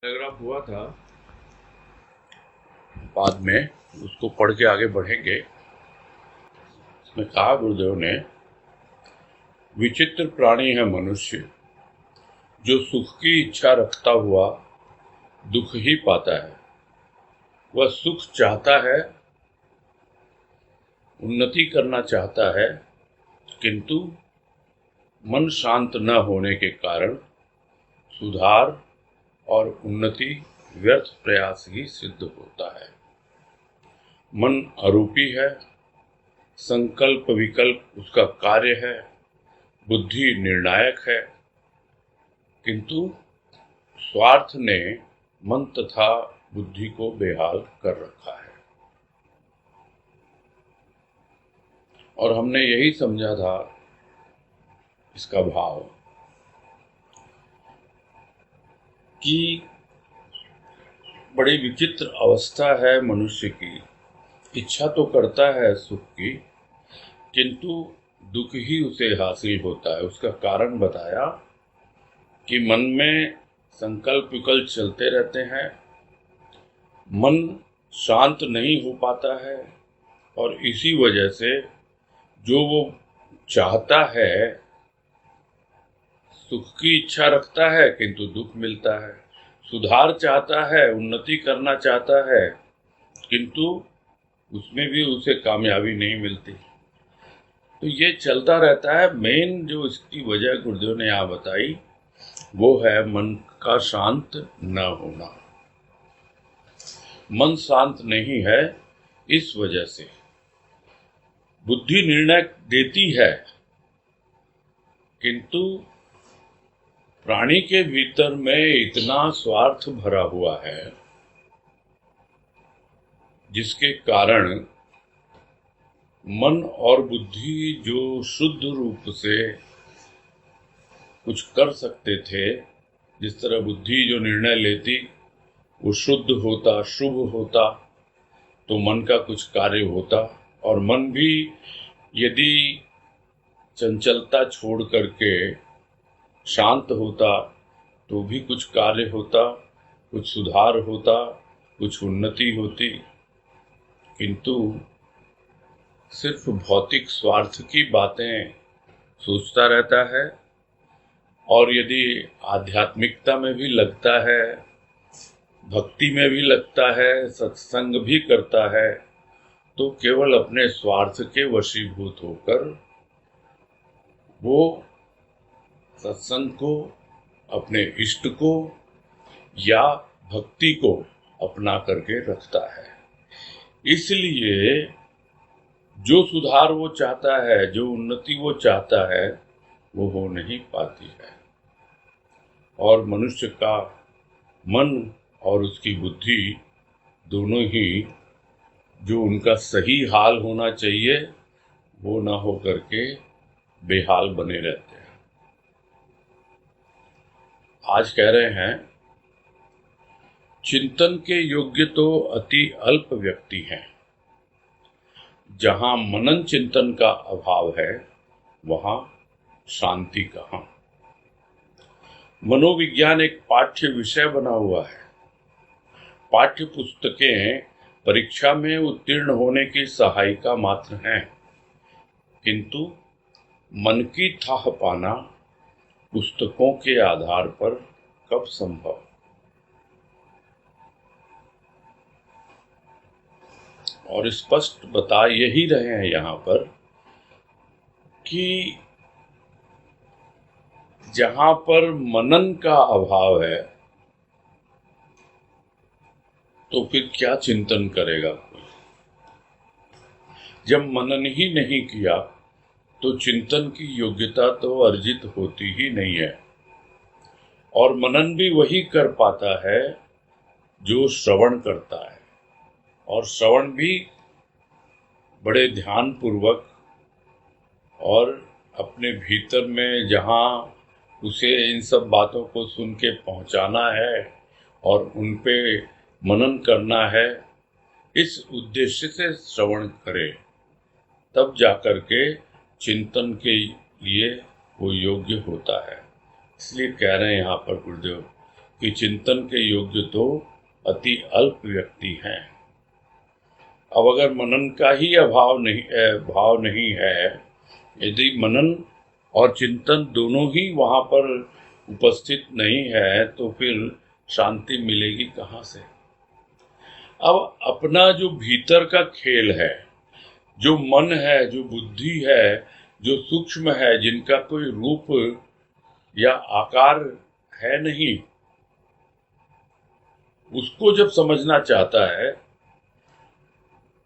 Paragraph हुआ था, बाद में उसको पढ़ के आगे बढ़ेंगे। इसमें कहा गुरुदेव ने, विचित्र प्राणी है मनुष्य, जो सुख की इच्छा रखता हुआ दुख ही पाता है। वह सुख चाहता है, उन्नति करना चाहता है, किंतु मन शांत न होने के कारण सुधार और उन्नति व्यर्थ प्रयास ही सिद्ध होता है। मन अरूपी है, संकल्प विकल्प उसका कार्य है, बुद्धि निर्णायक है, किंतु स्वार्थ ने मन तथा बुद्धि को बेहाल कर रखा है। और हमने यही समझा था इसका भाव कि बड़ी विचित्र अवस्था है मनुष्य की। इच्छा तो करता है सुख की, किंतु दुख ही उसे हासिल होता है। उसका कारण बताया कि मन में संकल्प विकल्प चलते रहते हैं, मन शांत नहीं हो पाता है, और इसी वजह से जो वो चाहता है, सुख की इच्छा रखता है किंतु दुख मिलता है, सुधार चाहता है, उन्नति करना चाहता है, किंतु उसमें भी उसे कामयाबी नहीं मिलती। तो ये चलता रहता है। मेन जो इसकी वजह गुरुदेव ने यहाँ बताई वो है मन का शांत न होना। मन शांत नहीं है, इस वजह से बुद्धि निर्णय देती है, किंतु प्राणी के भीतर में इतना स्वार्थ भरा हुआ है जिसके कारण मन और बुद्धि जो शुद्ध रूप से कुछ कर सकते थे, जिस तरह बुद्धि जो निर्णय लेती वो शुद्ध होता, शुभ होता, तो मन का कुछ कार्य होता। और मन भी यदि चंचलता छोड़ करके शांत होता तो भी कुछ कार्य होता, कुछ सुधार होता, कुछ उन्नति होती। किंतु सिर्फ भौतिक स्वार्थ की बातें सोचता रहता है, और यदि आध्यात्मिकता में भी लगता है, भक्ति में भी लगता है, सत्संग भी करता है, तो केवल अपने स्वार्थ के वशीभूत होकर वो सत्संग को, अपने इष्ट को या भक्ति को अपना करके रखता है। इसलिए जो सुधार वो चाहता है, जो उन्नति वो चाहता है, वो हो नहीं पाती है। और मनुष्य का मन और उसकी बुद्धि दोनों ही जो उनका सही हाल होना चाहिए वो ना हो करके बेहाल बने रहते हैं। आज कह रहे हैं, चिंतन के योग्य तो अति अल्प व्यक्ति हैं। जहां मनन चिंतन का अभाव है वहां शांति कहां। मनोविज्ञान एक पाठ्य विषय बना हुआ है। पाठ्य पुस्तकें परीक्षा में उत्तीर्ण होने की सहायिका मात्र हैं, किंतु मन की थाह पाना पुस्तकों के आधार पर कब संभव। और स्पष्ट बता यही रहे हैं यहाँ पर कि जहां पर मनन का अभाव है तो फिर क्या चिंतन करेगा कोई। जब मनन ही नहीं किया तो चिंतन की योग्यता तो अर्जित होती ही नहीं है। और मनन भी वही कर पाता है जो श्रवण करता है, और श्रवण भी बड़े ध्यान पूर्वक और अपने भीतर में जहाँ उसे इन सब बातों को सुन के पहुँचाना है और उन पे मनन करना है, इस उद्देश्य से श्रवण करे, तब जाकर के चिंतन के लिए वो योग्य होता है। इसलिए कह रहे हैं यहाँ पर गुरुदेव कि चिंतन के योग्य तो अति अल्प व्यक्ति हैं। अब अगर मनन का ही भाव नहीं है, यदि मनन और चिंतन दोनों ही वहां पर उपस्थित नहीं है, तो फिर शांति मिलेगी कहाँ से। अब अपना जो भीतर का खेल है, जो मन है, जो बुद्धि है, जो सूक्ष्म है, जिनका कोई रूप या आकार है नहीं, उसको जब समझना चाहता है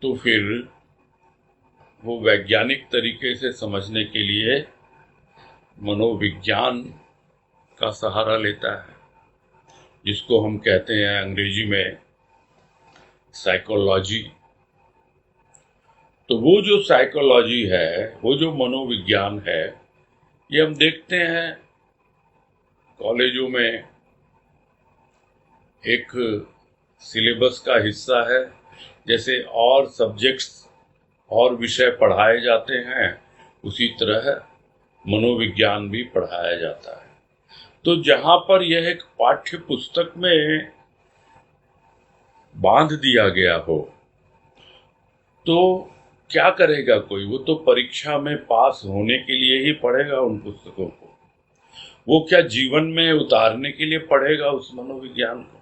तो फिर वो वैज्ञानिक तरीके से समझने के लिए मनोविज्ञान का सहारा लेता है, जिसको हम कहते हैं अंग्रेजी में साइकोलॉजी। तो वो जो साइकोलॉजी है, वो जो मनोविज्ञान है, ये हम देखते हैं कॉलेजों में एक सिलेबस का हिस्सा है। जैसे और सब्जेक्ट्स और विषय पढ़ाए जाते हैं, उसी तरह मनोविज्ञान भी पढ़ाया जाता है। तो जहां पर यह एक पाठ्य पुस्तक में बांध दिया गया हो, तो क्या करेगा कोई? वो तो परीक्षा में पास होने के लिए ही पढ़ेगा उन पुस्तकों को। वो क्या जीवन में उतारने के लिए पढ़ेगा उस मनोविज्ञान को?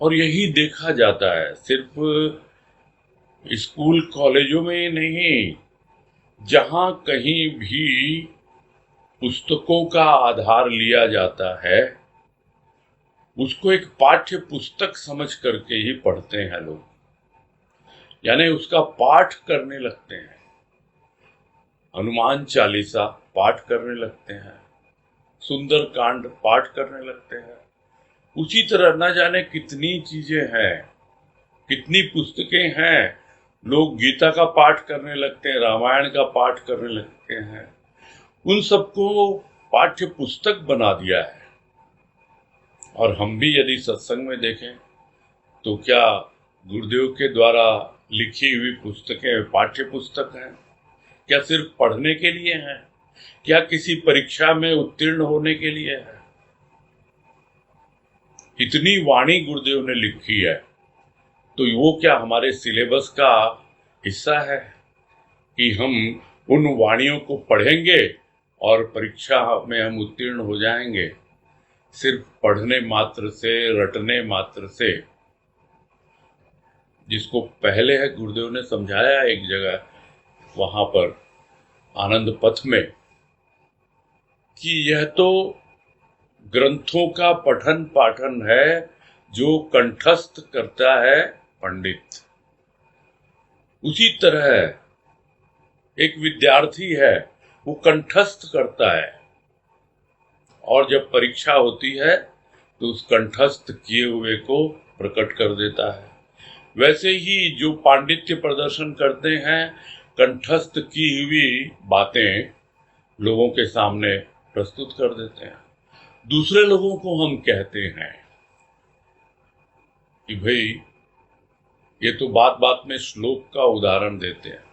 और यही देखा जाता है, सिर्फ स्कूल कॉलेजों में ही नहीं, जहां कहीं भी पुस्तकों का आधार लिया जाता है, उसको एक पाठ्य पुस्तक समझ करके ही पढ़ते हैं लोग, यानी उसका पाठ करने लगते हैं। हनुमान चालीसा पाठ करने लगते हैं, सुंदरकांड पाठ करने लगते हैं। उसी तरह न जाने कितनी चीजें हैं, कितनी पुस्तकें हैं। लोग गीता का पाठ करने लगते हैं, रामायण का पाठ करने लगते हैं। उन सबको पाठ्य पुस्तक बना दिया है। और हम भी यदि सत्संग में देखें तो क्या गुरुदेव के द्वारा लिखी हुई पुस्तकें पाठ्य पुस्तक हैं? क्या सिर्फ पढ़ने के लिए हैं? क्या किसी परीक्षा में उत्तीर्ण होने के लिए है? इतनी वाणी गुरुदेव ने लिखी है, तो वो क्या हमारे सिलेबस का हिस्सा है कि हम उन वाणियों को पढ़ेंगे और परीक्षा में हम उत्तीर्ण हो जाएंगे? सिर्फ पढ़ने मात्र से, रटने मात्र से, जिसको पहले है गुरुदेव ने समझाया एक जगह वहां पर आनंद पथ में, कि यह तो ग्रंथों का पठन पाठन है जो कंठस्थ करता है पंडित। उसी तरह एक विद्यार्थी है, वो कंठस्थ करता है, और जब परीक्षा होती है तो उस कंठस्थ किए हुए को प्रकट कर देता है। वैसे ही जो पांडित्य प्रदर्शन करते हैं, कंठस्थ की हुई बातें लोगों के सामने प्रस्तुत कर देते हैं। दूसरे लोगों को हम कहते हैं कि भाई ये तो बात बात में श्लोक का उदाहरण देते हैं,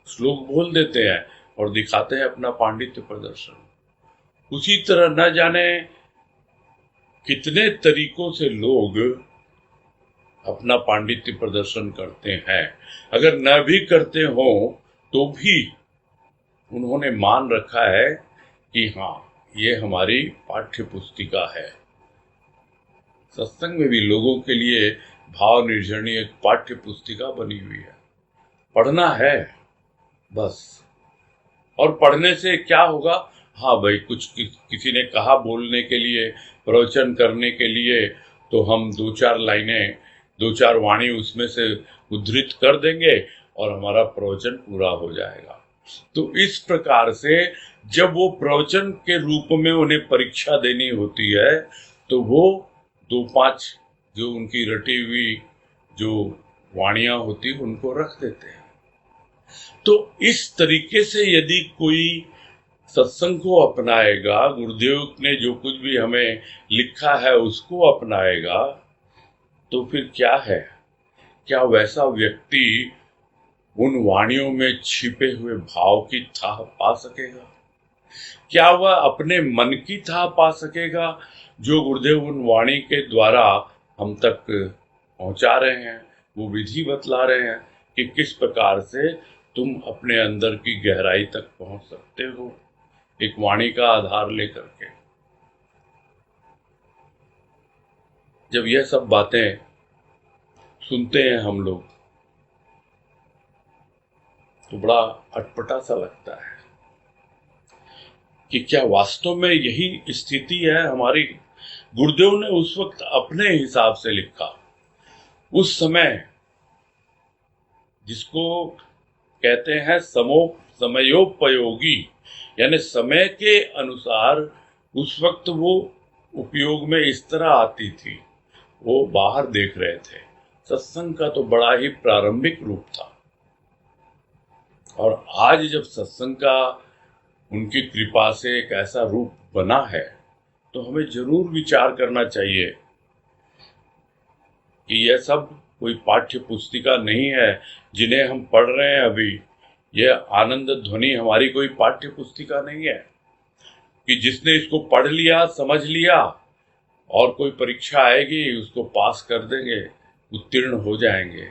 श्लोक बोल देते हैं और दिखाते हैं अपना पांडित्य प्रदर्शन। उसी तरह न जाने कितने तरीकों से लोग अपना पांडित्य प्रदर्शन करते हैं। अगर न भी करते हो तो भी उन्होंने मान रखा है कि हाँ, ये हमारी पाठ्य पुस्तिका है। सत्संग में भी लोगों के लिए भाव निर्जरणी एक पाठ्य पुस्तिका बनी हुई है। पढ़ना है बस। और पढ़ने से क्या होगा? हाँ भाई, कुछ किसी ने कहा बोलने के लिए, प्रवचन करने के लिए, तो हम दो चार लाइनें, दो चार वाणी उसमें से उद्धृत कर देंगे और हमारा प्रवचन पूरा हो जाएगा। तो इस प्रकार से जब वो प्रवचन के रूप में उन्हें परीक्षा देनी होती है, तो वो 2-5 जो उनकी रटी हुई जो वाणियां होती उनको रख देते हैं। तो इस तरीके से यदि कोई सत्संग को अपनाएगा, गुरुदेव ने जो कुछ भी हमें लिखा है उसको अपनाएगा, तो फिर क्या है? क्या वैसा व्यक्ति उन वाणियों में छिपे हुए भाव की थाह पा सकेगा? क्या वह अपने मन की था पा सकेगा जो गुरुदेव उन वाणी के द्वारा हम तक पहुंचा रहे हैं, वो विधि बतला रहे हैं कि किस प्रकार से तुम अपने अंदर की गहराई तक पहुंच सकते हो एक वाणी का आधार लेकर के। जब यह सब बातें सुनते हैं हम लोग तो बड़ा अटपटा सा लगता है कि क्या वास्तव में यही स्थिति है हमारी। गुरुदेव ने उस वक्त अपने हिसाब से लिखा, उस समय जिसको कहते हैं समयोपयोगी, यानी समय के अनुसार उस वक्त वो उपयोग में इस तरह आती थी। वो बाहर देख रहे थे, सत्संग का तो बड़ा ही प्रारंभिक रूप था, और आज जब सत्संग का उनकी कृपा से एक ऐसा रूप बना है तो हमें जरूर विचार करना चाहिए कि यह सब कोई पाठ्य पुस्तिका नहीं है जिन्हें हम पढ़ रहे हैं अभी। यह आनंद ध्वनि हमारी कोई पाठ्य पुस्तिका नहीं है कि जिसने इसको पढ़ लिया, समझ लिया और कोई परीक्षा आएगी उसको पास कर देंगे, उत्तीर्ण हो जाएंगे।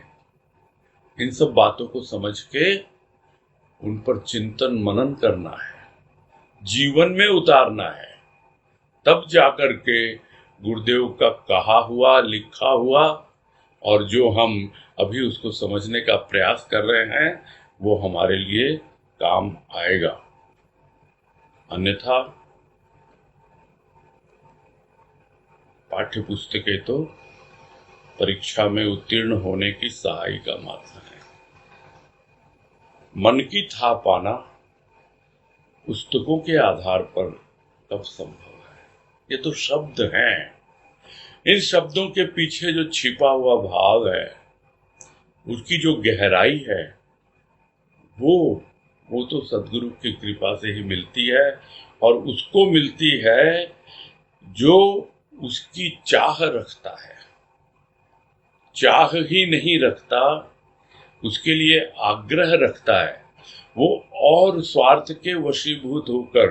इन सब बातों को समझ के उन पर चिंतन मनन करना है, जीवन में उतारना है, तब जाकर के गुरुदेव का कहा हुआ, लिखा हुआ और जो हम अभी उसको समझने का प्रयास कर रहे हैं वो हमारे लिए काम आएगा। अन्यथा पाठ्य पुस्तकें तो परीक्षा में उत्तीर्ण होने की सहायिका मात्र है। मन की था पाना पुस्तकों के आधार पर कब संभव है। ये तो शब्द हैं, इन शब्दों के पीछे जो छिपा हुआ भाव है, उसकी जो गहराई है, वो तो सद्गुरु की कृपा से ही मिलती है, और उसको मिलती है जो उसकी चाह रखता है। चाह ही नहीं रखता, उसके लिए आग्रह रखता है, वो और स्वार्थ के वशीभूत होकर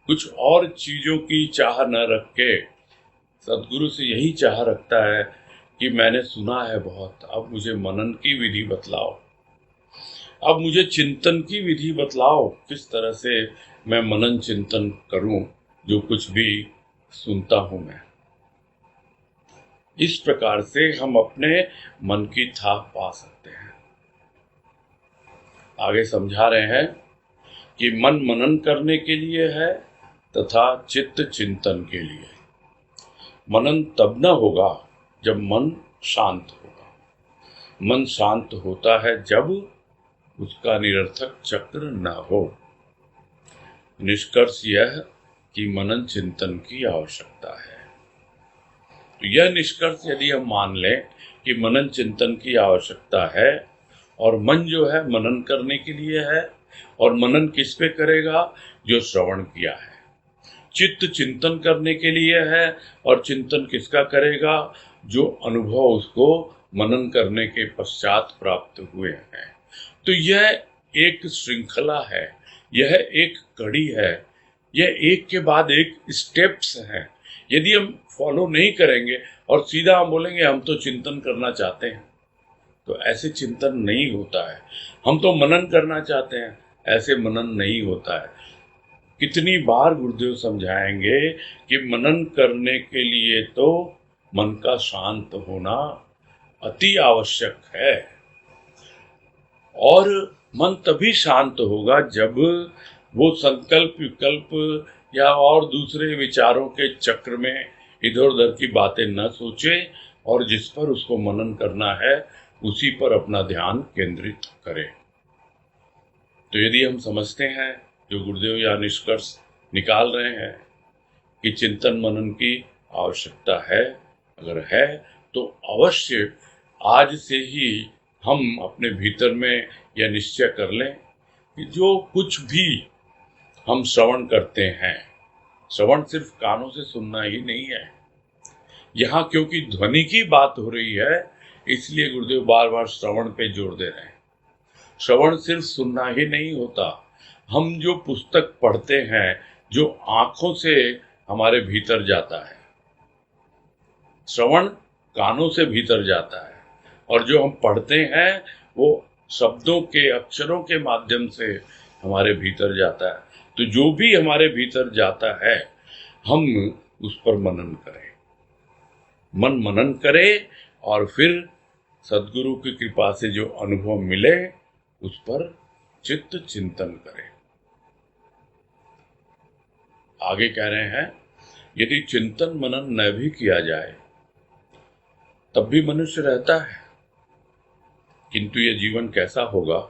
कुछ और चीजों की चाह न रख के सद्गुरु से यही चाह रखता है कि मैंने सुना है बहुत, अब मुझे मनन की विधि बतलाओ, अब मुझे चिंतन की विधि बतलाओ, किस तरह से मैं मनन चिंतन करूं जो कुछ भी सुनता हूं मैं। इस प्रकार से हम अपने मन की था पा सकते हैं। आगे समझा रहे हैं कि मन मनन करने के लिए है तथा चित्त चिंतन के लिए। मनन तब न होगा जब मन शांत होगा। मन शांत होता है जब उसका निरर्थक चक्र न हो। निष्कर्ष यह कि मनन चिंतन की आवश्यकता है। तो यह निष्कर्ष यदि हम मान लें कि मनन चिंतन की आवश्यकता है, और मन जो है मनन करने के लिए है, और मनन किस पे करेगा? जो श्रवण किया है। चित्त चिंतन करने के लिए है, और चिंतन किसका करेगा? जो अनुभव उसको मनन करने के पश्चात प्राप्त हुए हैं। तो यह एक श्रृंखला है, यह एक कड़ी है, यह एक के बाद एक स्टेप्स हैं। यदि हम फॉलो नहीं करेंगे और सीधा हम बोलेंगे हम तो चिंतन करना चाहते हैं, तो ऐसे चिंतन नहीं होता है। हम तो मनन करना चाहते हैं, ऐसे मनन नहीं होता है। कितनी बार गुरुदेव समझाएंगे कि मनन करने के लिए तो मन का शांत होना अति आवश्यक है, और मन तभी शांत होगा जब वो संकल्प विकल्प या और दूसरे विचारों के चक्र में इधर उधर की बातें न सोचे, और जिस पर उसको मनन करना है उसी पर अपना ध्यान केंद्रित करें। तो यदि हम समझते हैं जो गुरुदेव या निष्कर्ष निकाल रहे हैं कि चिंतन मनन की आवश्यकता है, अगर है तो अवश्य आज से ही हम अपने भीतर में यह निश्चय कर लें कि जो कुछ भी हम श्रवण करते हैं, श्रवण सिर्फ कानों से सुनना ही नहीं है। यहाँ क्योंकि ध्वनि की बात हो रही है, इसलिए गुरुदेव बार बार श्रवण पे जोर दे रहे हैं। श्रवण सिर्फ सुनना ही नहीं होता। हम जो पुस्तक पढ़ते हैं जो आंखों से हमारे भीतर जाता है, श्रवण कानों से भीतर जाता है, और जो हम पढ़ते हैं वो शब्दों के, अक्षरों के माध्यम से हमारे भीतर जाता है। तो जो भी हमारे भीतर जाता है हम उस पर मनन करें, मनन करें, और फिर सद्गुरु की कृपा से जो अनुभव मिले उस पर चित्त चिंतन करें। आगे कह रहे हैं, यदि चिंतन मनन न भी किया जाए तब भी मनुष्य रहता है, किंतु यह जीवन कैसा होगा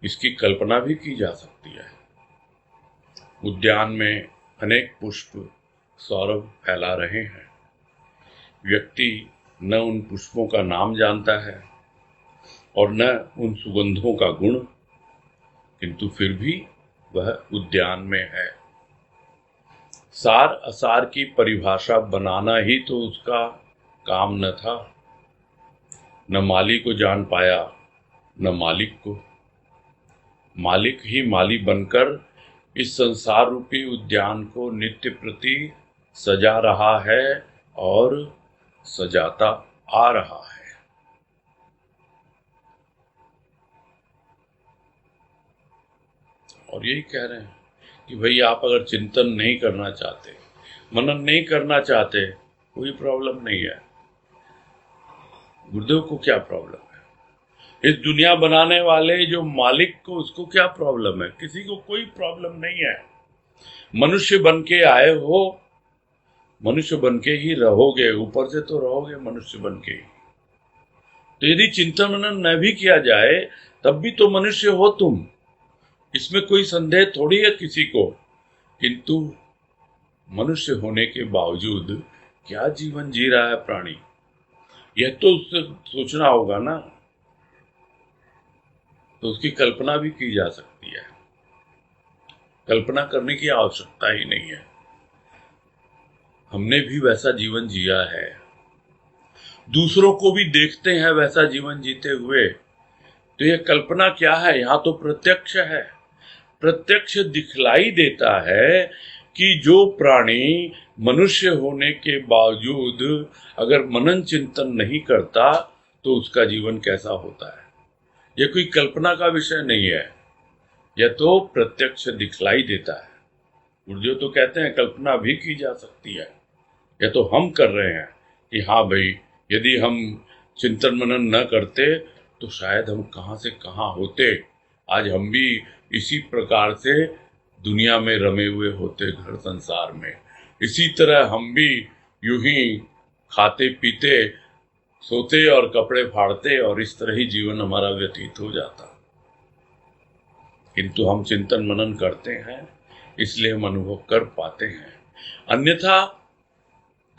इसकी कल्पना भी की जा सकती है। उद्यान में अनेक पुष्प सौरभ फैला रहे हैं। व्यक्ति न उन पुष्पों का नाम जानता है और न उन सुगंधों का गुण, किंतु फिर भी वह उद्यान में है। सार असार की परिभाषा बनाना ही तो उसका काम न था। न माली को जान पाया न मालिक को। मालिक ही माली बनकर इस संसार रूपी उद्यान को नित्य प्रति सजा रहा है और सजाता आ रहा है। और यही कह रहे हैं कि भाई आप अगर चिंतन नहीं करना चाहते, मनन नहीं करना चाहते, कोई प्रॉब्लम नहीं है। गुरुदेव को क्या प्रॉब्लम है? इस दुनिया बनाने वाले जो मालिक को, उसको क्या प्रॉब्लम है? किसी को कोई प्रॉब्लम नहीं है। मनुष्य बन के आए हो, मनुष्य बन के ही रहोगे, ऊपर से तो रहोगे मनुष्य बन के ही। तो यदि चिंतन मनन न भी किया जाए तब भी तो मनुष्य हो तुम, इसमें कोई संदेह थोड़ी है किसी को। किंतु मनुष्य होने के बावजूद क्या जीवन जी रहा है प्राणी, यह तो उससे सोचना होगा ना। तो उसकी कल्पना भी की जा सकती है, कल्पना करने की आवश्यकता ही नहीं है। हमने भी वैसा जीवन जिया है, दूसरों को भी देखते हैं वैसा जीवन जीते हुए। तो यह कल्पना क्या है? यहां तो प्रत्यक्ष है। प्रत्यक्ष दिखलाई देता है कि जो प्राणी मनुष्य होने के बावजूद अगर मनन चिंतन नहीं करता तो उसका जीवन कैसा होता है। यह कोई कल्पना का विषय नहीं है, यह तो प्रत्यक्ष दिखलाई देता है। गुरुदेव तो कहते हैं कल्पना भी की जा सकती है। यह तो हम कर रहे हैं कि हाँ भाई, यदि हम चिंतन मनन न करते तो शायद हम कहाँ से कहाँ होते। आज हम भी इसी प्रकार से दुनिया में रमे हुए होते, घर संसार में। इसी तरह हम भी यूं ही खाते पीते, सोते और कपड़े फाड़ते, और इस तरह ही जीवन हमारा व्यतीत हो जाता। किंतु हम चिंतन मनन करते हैं, इसलिए हम अनुभव कर पाते हैं। अन्यथा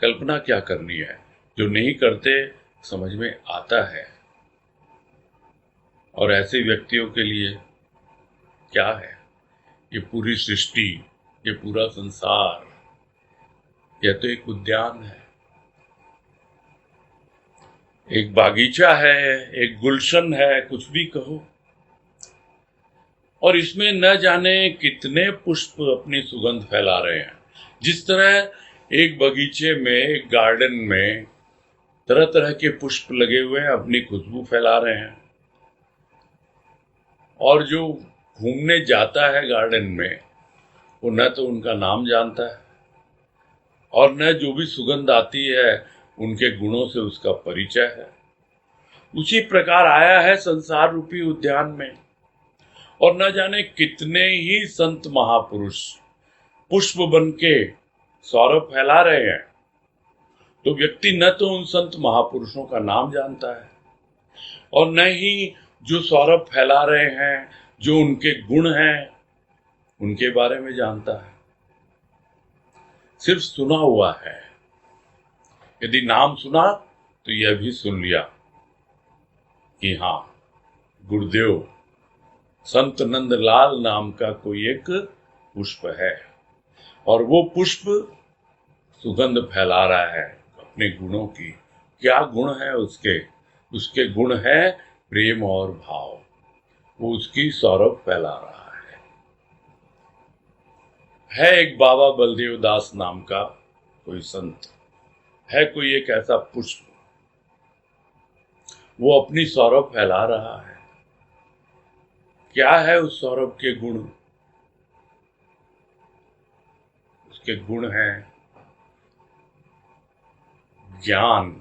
कल्पना क्या करनी है? जो नहीं करते समझ में आता है। और ऐसे व्यक्तियों के लिए क्या है? ये पूरी सृष्टि, ये पूरा संसार, यह तो एक उद्यान है, एक बागीचा है, एक गुलशन है, कुछ भी कहो। और इसमें न जाने कितने पुष्प अपनी सुगंध फैला रहे हैं। जिस तरह एक बगीचे में, एक गार्डन में तरह तरह के पुष्प लगे हुए हैं, अपनी खुशबू फैला रहे हैं। और जो घूमने जाता है गार्डन में, वो न तो उनका नाम जानता है और न जो भी सुगंध आती है उनके गुणों से उसका परिचय है। उसी प्रकार आया है संसार रूपी उद्यान में, और न जाने कितने ही संत महापुरुष पुष्प बन के सौरभ फैला रहे हैं। तो व्यक्ति न तो उन संत महापुरुषों का नाम जानता है और न ही जो सौरभ फैला रहे हैं, जो उनके गुण हैं, उनके बारे में जानता है। सिर्फ सुना हुआ है। यदि नाम सुना तो यह भी सुन लिया कि हाँ, गुरुदेव संत नंदलाल नाम का कोई एक पुष्प है, और वो पुष्प सुगंध फैला रहा है अपने गुणों की। क्या गुण है उसके? उसके गुण है प्रेम और भाव। वो उसकी सौरभ फैला रहा है एक बाबा बलदेव दास नाम का कोई संत, है कोई एक ऐसा पुष्प, वो अपनी सौरभ फैला रहा है। क्या है उस सौरभ के गुण? उसके गुण हैं ज्ञान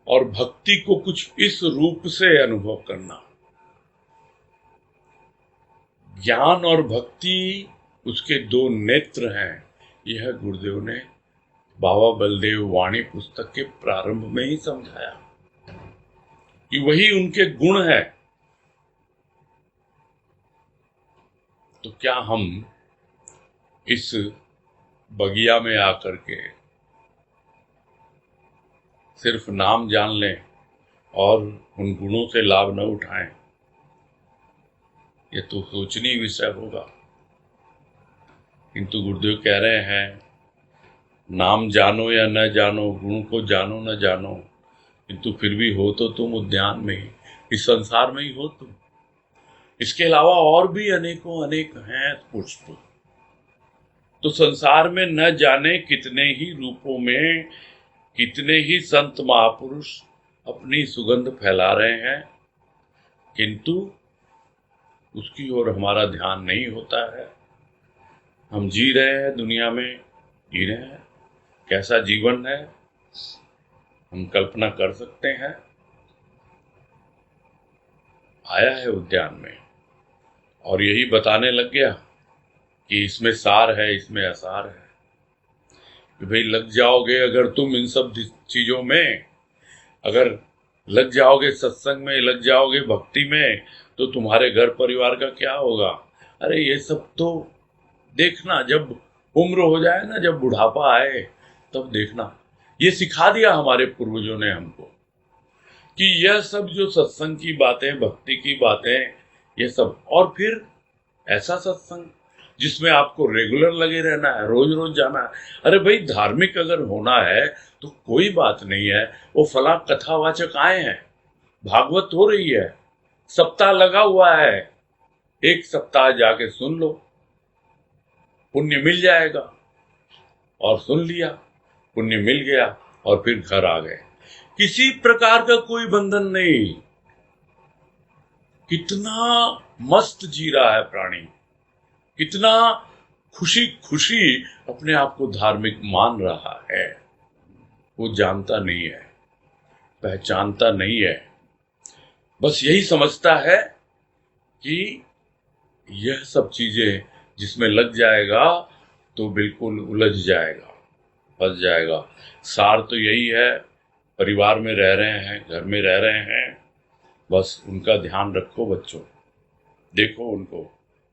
और भक्ति को कुछ इस रूप से अनुभव करना। ज्ञान और भक्ति उसके दो नेत्र हैं। यह गुरुदेव ने बाबा बलदेव वाणी पुस्तक के प्रारंभ में ही समझाया कि वही उनके गुण है। तो क्या हम इस बगिया में आकर के सिर्फ नाम जान लें और उन गुणों से लाभ न उठाएं? ये तो सोचनीय विषय होगा। किंतु गुरुदेव कह रहे हैं, नाम जानो या न जानो, गुण को जानो न जानो, किंतु फिर भी हो तो तुम उद्यान में ही, इस संसार में ही हो तुम। इसके अलावा और भी अनेकों अनेक हैं पुष्प। तो संसार में न जाने कितने ही रूपों में कितने ही संत महापुरुष अपनी सुगंध फैला रहे हैं, किंतु उसकी ओर हमारा ध्यान नहीं होता है। हम जी रहे हैं, दुनिया में जी रहे हैं। कैसा जीवन है हम कल्पना कर सकते हैं। आया है उद्यान में और यही बताने लग गया कि इसमें सार है, इसमें असार है। कि भाई लग जाओगे अगर तुम इन सब चीजों में, अगर लग जाओगे सत्संग में, लग जाओगे भक्ति में, तो तुम्हारे घर परिवार का क्या होगा? अरे ये सब तो देखना, जब उम्र हो जाए ना, जब बुढ़ापा आए तब देखना। ये सिखा दिया हमारे पूर्वजों ने हमको कि यह सब जो सत्संग की बातें, भक्ति की बातें, ये सब, और फिर ऐसा सत्संग जिसमें आपको रेगुलर लगे रहना है, रोज रोज जाना है। अरे भाई धार्मिक अगर होना है तो कोई बात नहीं है, वो फला कथावाचक आए हैं, भागवत हो रही है, सप्ताह लगा हुआ है, एक सप्ताह जाके सुन लो, पुण्य मिल जाएगा। और सुन लिया, पुण्य मिल गया और फिर घर आ गए। किसी प्रकार का कोई बंधन नहीं। कितना मस्त जी रहा है प्राणी, कितना खुशी खुशी अपने आप को धार्मिक मान रहा है। वो जानता नहीं है, पहचानता नहीं है, बस यही समझता है कि यह सब चीजें जिसमें लग जाएगा तो बिल्कुल उलझ जाएगा, फंस जाएगा। सार तो यही है, परिवार में रह रहे हैं, घर में रह रहे हैं, बस उनका ध्यान रखो बच्चों, देखो उनको,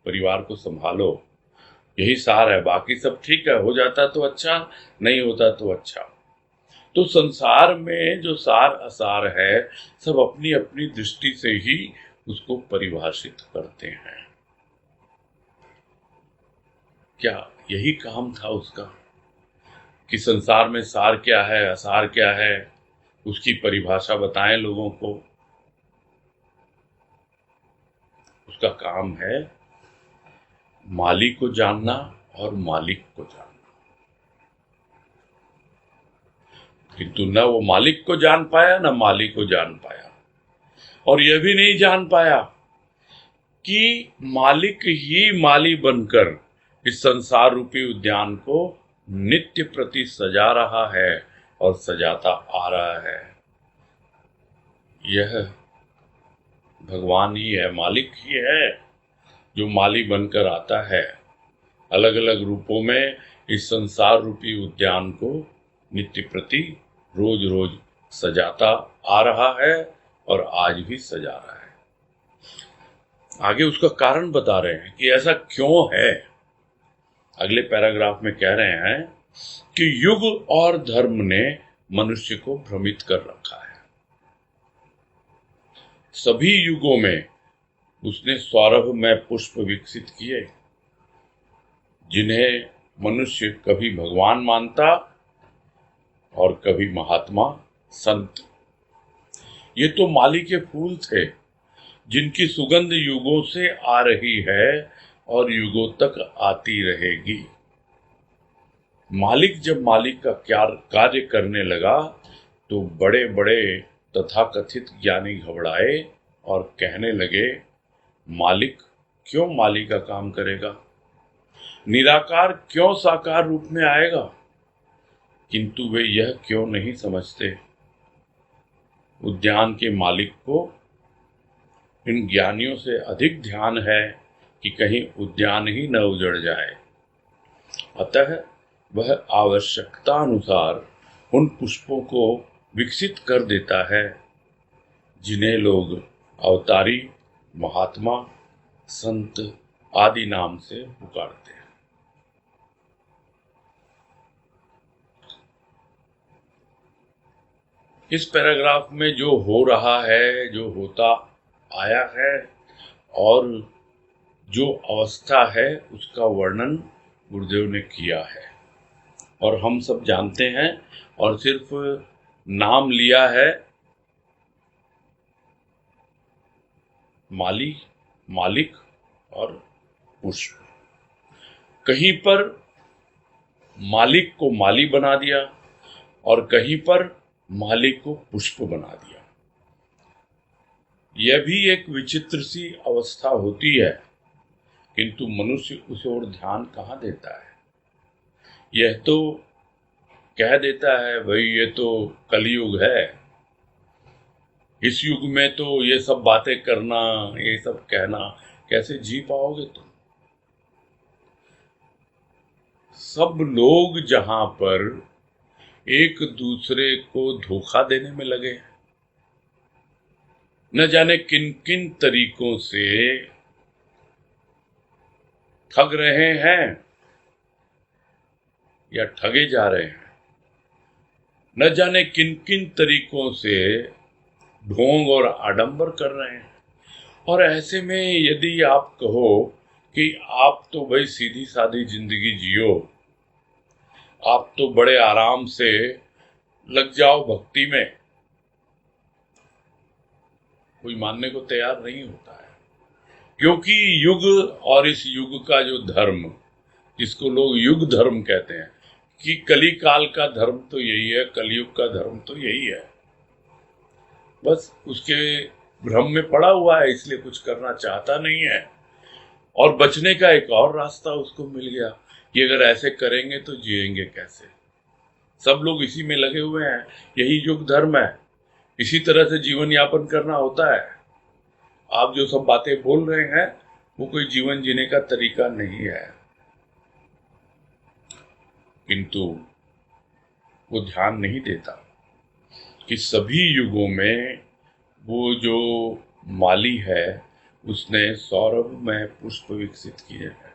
परिवार को संभालो, यही सार है। बाकी सब ठीक है, हो जाता तो अच्छा, नहीं होता तो अच्छा। तो संसार में जो सार असार है, सब अपनी अपनी दृष्टि से ही उसको परिभाषित करते हैं। क्या यही काम था उसका कि संसार में सार क्या है, असार क्या है, उसकी परिभाषा बताएं लोगों को? उसका काम है माली को जानना और मालिक को जानना। किंतु न वो मालिक को जान पाया, न माली को जान पाया, और यह भी नहीं जान पाया कि मालिक ही माली बनकर इस संसार रूपी उद्यान को नित्य प्रति सजा रहा है और सजाता आ रहा है। यह भगवान ही है, मालिक ही है, जो माली बनकर आता है, अलग अलग रूपों में इस संसार रूपी उद्यान को नित्य प्रति रोज रोज सजाता आ रहा है और आज भी सजा रहा है। आगे उसका कारण बता रहे हैं कि ऐसा क्यों है। अगले पैराग्राफ में कह रहे हैं कि युग और धर्म ने मनुष्य को भ्रमित कर रखा है। सभी युगों में उसने सौरभ में पुष्प विकसित किए, जिन्हें मनुष्य कभी भगवान मानता और कभी महात्मा संत। ये तो माली के फूल थे जिनकी सुगंध युगों से आ रही है और युगों तक आती रहेगी। मालिक जब मालिक का कार्य करने लगा तो बड़े बड़े तथाकथित ज्ञानी घबराए और कहने लगे, मालिक क्यों माली का काम करेगा, निराकार क्यों साकार रूप में आएगा। किंतु वे यह क्यों नहीं समझते, उद्यान के मालिक को इन ज्ञानियों से अधिक ध्यान है कि कहीं उद्यान ही न उजड़ जाए। अतः वह आवश्यकता अनुसार उन पुष्पों को विकसित कर देता है जिन्हें लोग अवतारी, महात्मा, संत आदि नाम से पुकारते हैं। इस पैराग्राफ में जो हो रहा है, जो होता आया है और जो अवस्था है, उसका वर्णन गुरुदेव ने किया है और हम सब जानते हैं और सिर्फ नाम लिया है माली, मालिक और पुष्प। कहीं पर मालिक को माली बना दिया और कहीं पर मालिक को पुष्प बना दिया। यह भी एक विचित्र सी अवस्था होती है, किंतु मनुष्य उस ओर ध्यान कहाँ देता है। यह तो कह देता है भाई ये तो कलयुग है, इस युग में तो ये सब बातें करना, ये सब कहना, कैसे जी पाओगे तुम। सब लोग जहां पर एक दूसरे को धोखा देने में लगे, न जाने किन किन तरीकों से ठग रहे हैं या ठगे जा रहे हैं, न जाने किन किन तरीकों से ढोंग और आडंबर कर रहे हैं। और ऐसे में यदि आप कहो कि आप तो भाई सीधी सादी जिंदगी जियो, आप तो बड़े आराम से लग जाओ भक्ति में, कोई मानने को तैयार नहीं होता है। क्योंकि युग और इस युग का जो धर्म, जिसको लोग युग धर्म कहते हैं, कि कली काल का धर्म तो यही है, कलयुग का धर्म तो यही है, बस उसके भ्रम में पड़ा हुआ है, इसलिए कुछ करना चाहता नहीं है। और बचने का एक और रास्ता उसको मिल गया कि अगर ऐसे करेंगे तो जिएंगे कैसे। सब लोग इसी में लगे हुए हैं, यही युग धर्म है, इसी तरह से जीवन यापन करना होता है। आप जो सब बातें बोल रहे हैं वो कोई जीवन जीने का तरीका नहीं है। किंतु वो ध्यान नहीं देता कि सभी युगों में वो जो माली है उसने सौरभ में पुष्प विकसित किए हैं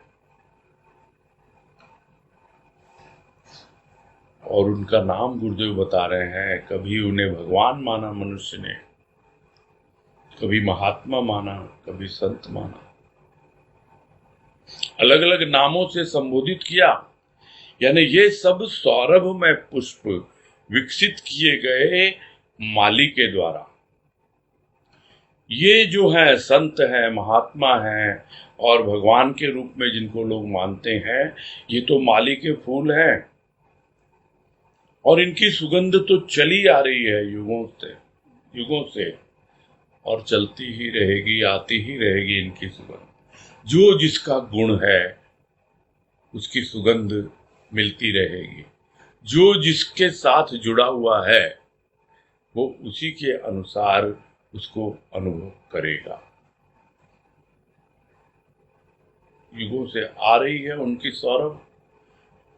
और उनका नाम गुरुदेव बता रहे हैं। कभी उन्हें भगवान माना मनुष्य ने, कभी महात्मा माना, कभी संत माना, अलग अलग नामों से संबोधित किया। यानी ये सब सौरभ में पुष्प विकसित किए गए माली के द्वारा। ये जो है संत है, महात्मा है और भगवान के रूप में जिनको लोग मानते हैं, ये तो माली के फूल हैं और इनकी सुगंध तो चली आ रही है युगों से और चलती ही रहेगी, आती ही रहेगी इनकी सुगंध। जो जिसका गुण है उसकी सुगंध मिलती रहेगी, जो जिसके साथ जुड़ा हुआ है वो उसी के अनुसार उसको अनुभव करेगा। युगों से आ रही है उनकी सौरभ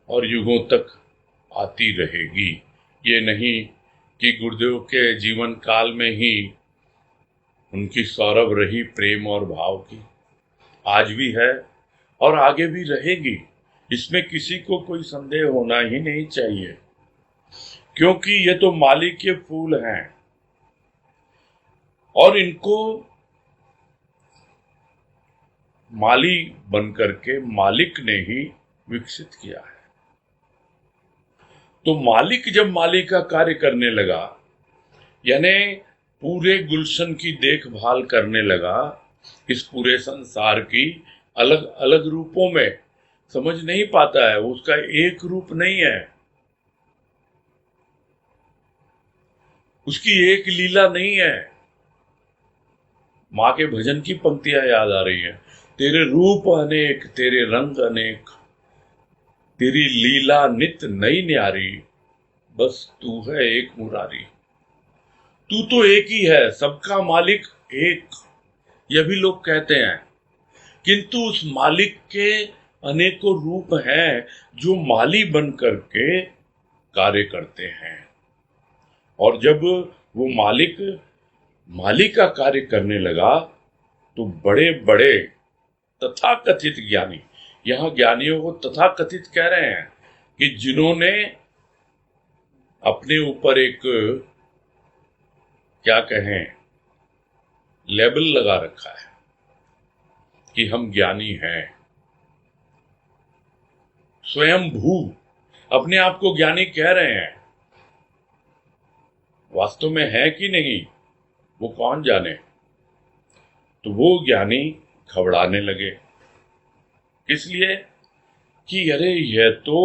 और युगों तक आती रहेगी। ये नहीं कि गुरुदेव के जीवन काल में ही उनकी सौरभ रही प्रेम और भाव की, आज भी है और आगे भी रहेगी। इसमें किसी को कोई संदेह होना ही नहीं चाहिए, क्योंकि ये तो मालिक के फूल हैं और इनको माली बनकर के मालिक ने ही विकसित किया है। तो मालिक जब माली का कार्य करने लगा, यानी पूरे गुलशन की देखभाल करने लगा, इस पूरे संसार की अलग अलग रूपों में समझ नहीं पाता है, उसका एक रूप नहीं है, उसकी एक लीला नहीं है। माँ के भजन की पंक्तियां याद आ रही हैं, तेरे रूप अनेक तेरे रंग अनेक, तेरी लीला नित नई न्यारी, बस तू है एक मुरारी। तू तो एक ही है, सबका मालिक एक, यह भी लोग कहते हैं, किंतु उस मालिक के अनेकों रूप हैं जो माली बन करके कार्य करते हैं। और जब वो मालिक माली का कार्य करने लगा तो बड़े बड़े तथाकथित ज्ञानी, यहां ज्ञानियों को तथाकथित कह रहे हैं कि जिन्होंने अपने ऊपर एक, क्या कहें, लेबल लगा रखा है कि हम ज्ञानी हैं, स्वयं भू अपने आप को ज्ञानी कह रहे हैं, वास्तव में है कि नहीं वो कौन जाने। तो वो ज्ञानी घबराने लगे, इसलिए कि अरे यह तो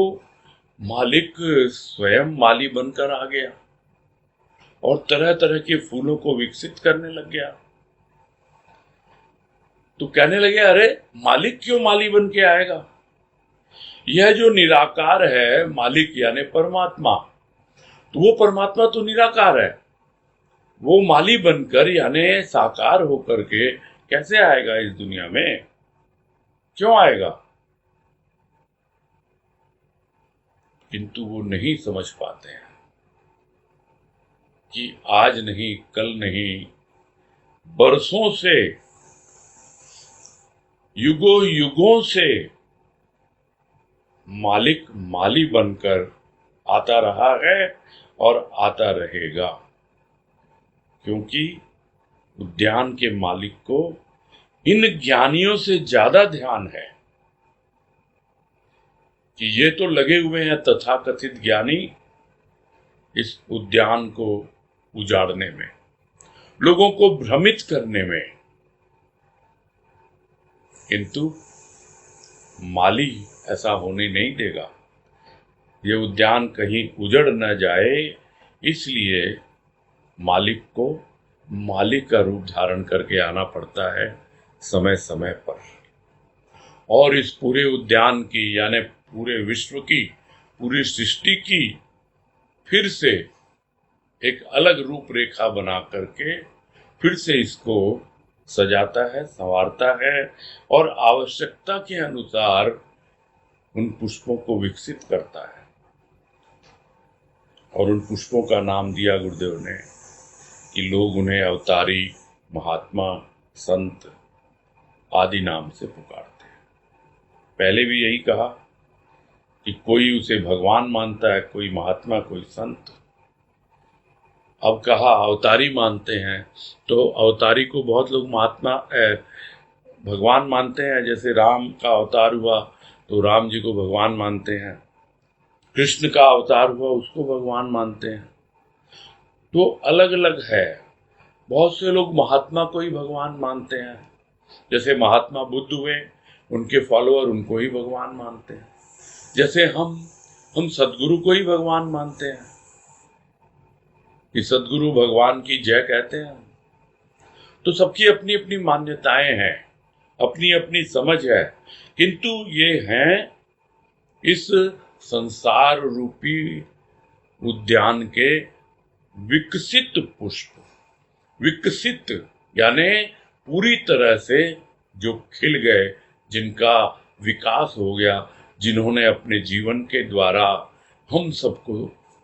मालिक स्वयं माली बनकर आ गया और तरह तरह के फूलों को विकसित करने लग गया। तो कहने लगे अरे मालिक क्यों माली बन के आएगा, यह जो निराकार है मालिक यानी परमात्मा, तो वो परमात्मा तो निराकार है, वो माली बनकर यानी साकार होकर के कैसे आएगा इस दुनिया में, क्यों आएगा। किंतु वो नहीं समझ पाते हैं कि आज नहीं कल नहीं, बरसों से, युगों युगों से मालिक माली बनकर आता रहा है और आता रहेगा, क्योंकि उद्यान के मालिक को इन ज्ञानियों से ज्यादा ध्यान है कि ये तो लगे हुए हैं तथाकथित ज्ञानी इस उद्यान को उजाड़ने में, लोगों को भ्रमित करने में, किंतु माली ऐसा होने नहीं देगा। ये उद्यान कहीं उजड़ न जाए, इसलिए मालिक को मालिक का रूप धारण करके आना पड़ता है समय समय पर, और इस पूरे उद्यान की यानी पूरे विश्व की, पूरी सृष्टि की फिर से एक अलग रूपरेखा बना करके फिर से इसको सजाता है, संवारता है और आवश्यकता के अनुसार उन पुष्पों को विकसित करता है। और उन पुष्पों का नाम दिया गुरुदेव ने कि लोग उन्हें अवतारी, महात्मा, संत आदि नाम से पुकारते हैं। पहले भी यही कहा कि कोई उसे भगवान मानता है, कोई महात्मा, कोई संत। अब कहा अवतारी मानते हैं, तो अवतारी को बहुत लोग महात्मा भगवान मानते हैं। जैसे राम का अवतार हुआ तो राम जी को भगवान मानते हैं, कृष्ण का अवतार हुआ उसको भगवान मानते हैं। तो अलग अलग है। बहुत से लोग महात्मा को ही भगवान मानते हैं, जैसे महात्मा बुद्ध हुए, उनके फॉलोअर उनको ही भगवान मानते हैं। जैसे हम सदगुरु को ही भगवान मानते हैं कि सदगुरु भगवान की जय कहते हैं। तो सबकी अपनी अपनी मान्यताएं हैं, अपनी अपनी समझ है, किंतु ये हैं इस संसार रूपी उद्यान के विकसित पुष्प। विकसित यानी पूरी तरह से जो खिल गए, जिनका विकास हो गया, जिन्होंने अपने जीवन के द्वारा हम सबको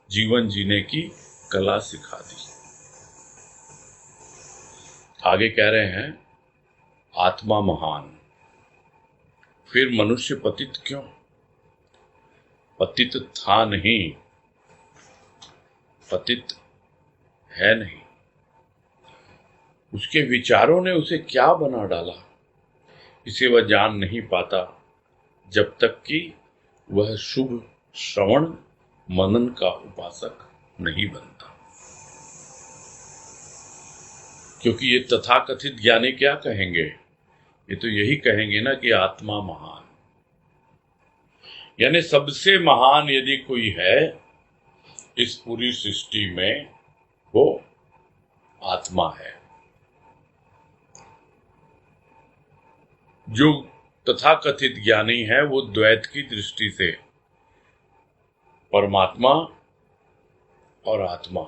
जीवन जीने की कला सिखा दी। आगे कह रहे हैं आत्मा महान, फिर मनुष्य पतित क्यों? पतित था नहीं, पतित है नहीं। उसके विचारों ने उसे क्या बना डाला, इसे वह जान नहीं पाता जब तक कि वह शुभ श्रवण मनन का उपासक नहीं बनता। क्योंकि ये तथाकथित ज्ञानी क्या कहेंगे ये तो यही कहेंगे ना कि आत्मा महान, यानी सबसे महान यदि कोई है इस पूरी सृष्टि में, वो आत्मा है। जो तथाकथित ज्ञानी है वो द्वैत की दृष्टि से परमात्मा और आत्मा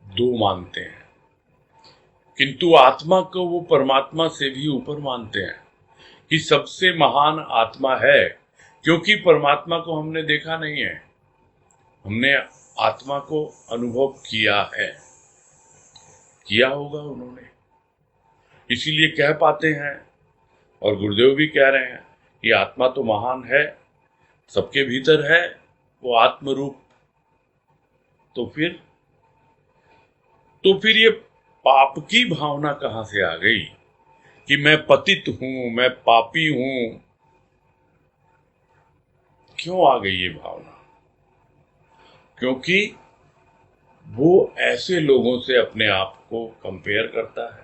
दो मानते हैं, किंतु आत्मा को वो परमात्मा से भी ऊपर मानते हैं कि सबसे महान आत्मा है, क्योंकि परमात्मा को हमने देखा नहीं है, हमने आत्मा को अनुभव किया है, किया होगा उन्होंने, इसीलिए कह पाते हैं। और गुरुदेव भी कह रहे हैं कि आत्मा तो महान है, सबके भीतर है वो आत्म रूप। तो फिर ये पाप की भावना कहां से आ गई कि मैं पतित हूं, मैं पापी हूं? क्यों आ गई ये भावना? क्योंकि वो ऐसे लोगों से अपने आप को कंपेयर करता है,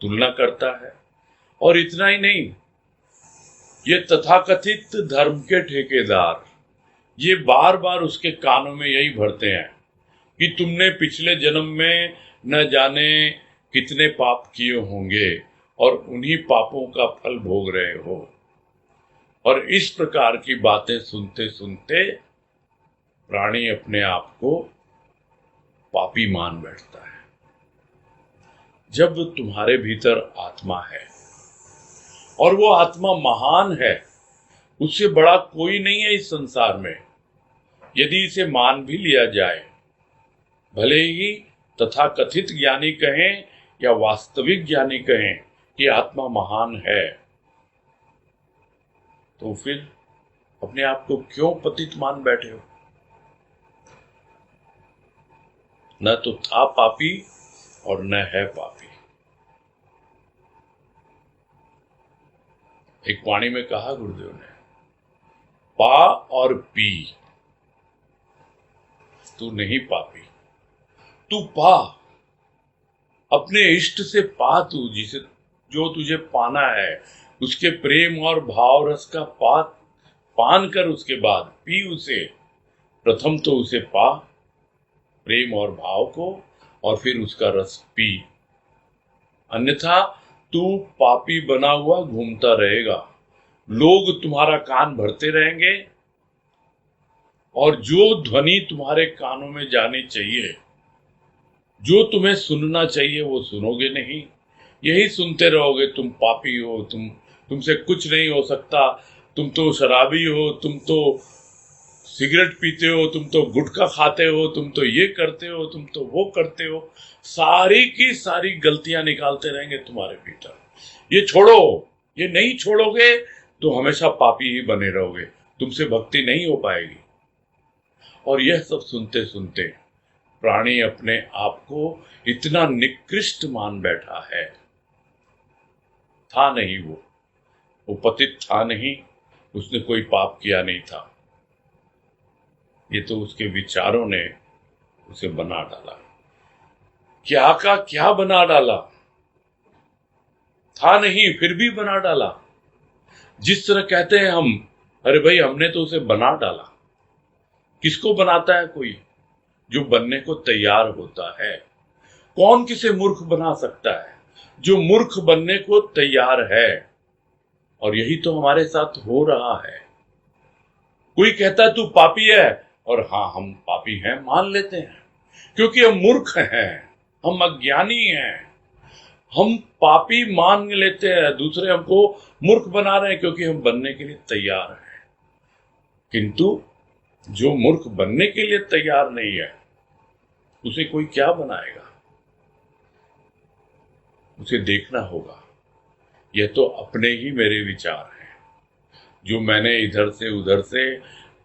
तुलना करता है। और इतना ही नहीं, ये तथाकथित धर्म के ठेकेदार ये बार बार उसके कानों में यही भरते हैं कि तुमने पिछले जन्म में न जाने कितने पाप किए होंगे और उन्हीं पापों का फल भोग रहे हो। और इस प्रकार की बातें सुनते सुनते प्राणी अपने आप को पापी मान बैठता है। जब तुम्हारे भीतर आत्मा है और वो आत्मा महान है, उससे बड़ा कोई नहीं है इस संसार में, यदि इसे मान भी लिया जाए, भले ही तथाकथित ज्ञानी कहें या वास्तविक ज्ञानी कहें कि आत्मा महान है, तो फिर अपने आप को क्यों पतित मान बैठे हो? न तो था पापी और न है पापी। एक वाणी में कहा गुरुदेव ने, पा और पी, तू नहीं पापी, तू पा, अपने इष्ट से पा, तू जिसे जो तुझे पाना है उसके प्रेम और भाव रस का पान कर, उसके बाद पी उसे। प्रथम तो उसे पा, प्रेम और भाव को, और फिर उसका रस पी, अन्यथा तू पापी बना हुआ घूमता रहेगा। लोग तुम्हारा कान भरते रहेंगे और जो ध्वनि तुम्हारे कानों में जानी चाहिए, जो तुम्हें सुनना चाहिए, वो सुनोगे नहीं। यही सुनते रहोगे, तुम पापी हो, तुमसे कुछ नहीं हो सकता, तुम तो शराबी हो, तुम तो सिगरेट पीते हो, तुम तो गुटखा खाते हो, तुम तो ये करते हो, तुम तो वो करते हो। सारी की सारी गलतियां निकालते रहेंगे तुम्हारे भीतर। ये छोड़ो, ये नहीं छोड़ोगे तो हमेशा पापी ही बने रहोगे, तुमसे भक्ति नहीं हो पाएगी। और यह सब सुनते सुनते प्राणी अपने आप को इतना निकृष्ट मान बैठा है। था नहीं वो पतित था नहीं, उसने कोई पाप किया नहीं था, ये तो उसके विचारों ने उसे बना डाला। क्या का क्या बना डाला, था नहीं फिर भी बना डाला। जिस तरह कहते हैं हम, अरे भाई हमने तो उसे बना डाला। किसको बनाता है कोई? जो बनने को तैयार होता है। कौन किसे मूर्ख बना सकता है? जो मूर्ख बनने को तैयार है। और यही तो हमारे साथ हो रहा है। कोई कहता है तू पापी है, और हाँ हम पापी हैं मान लेते हैं, क्योंकि हम मूर्ख हैं, हम अज्ञानी हैं, हम पापी मान लेते हैं। दूसरे हमको मूर्ख बना रहे हैं क्योंकि हम बनने के लिए तैयार हैं। किंतु जो मूर्ख बनने के लिए तैयार नहीं है, उसे कोई क्या बनाएगा? उसे देखना होगा। यह तो अपने ही मेरे विचार हैं, जो मैंने इधर से उधर से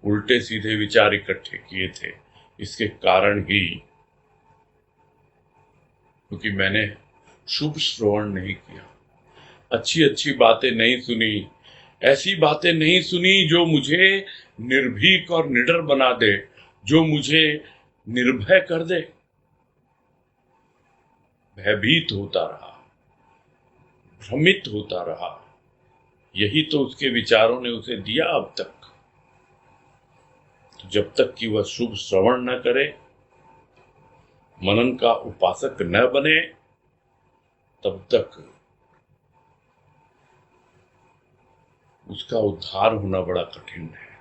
उल्टे सीधे विचार इकट्ठे किए थे, इसके कारण ही, क्योंकि मैंने शुभ श्रवण नहीं किया, अच्छी अच्छी बातें नहीं सुनी, ऐसी बातें नहीं सुनी जो मुझे निर्भीक और निडर बना दे, जो मुझे निर्भय कर दे। भयभीत होता रहा, भ्रमित होता रहा, यही तो उसके विचारों ने उसे दिया अब तक। तो जब तक कि वह शुभ श्रवण न करे, मनन का उपासक न बने, तब तक उसका उद्धार होना बड़ा कठिन है।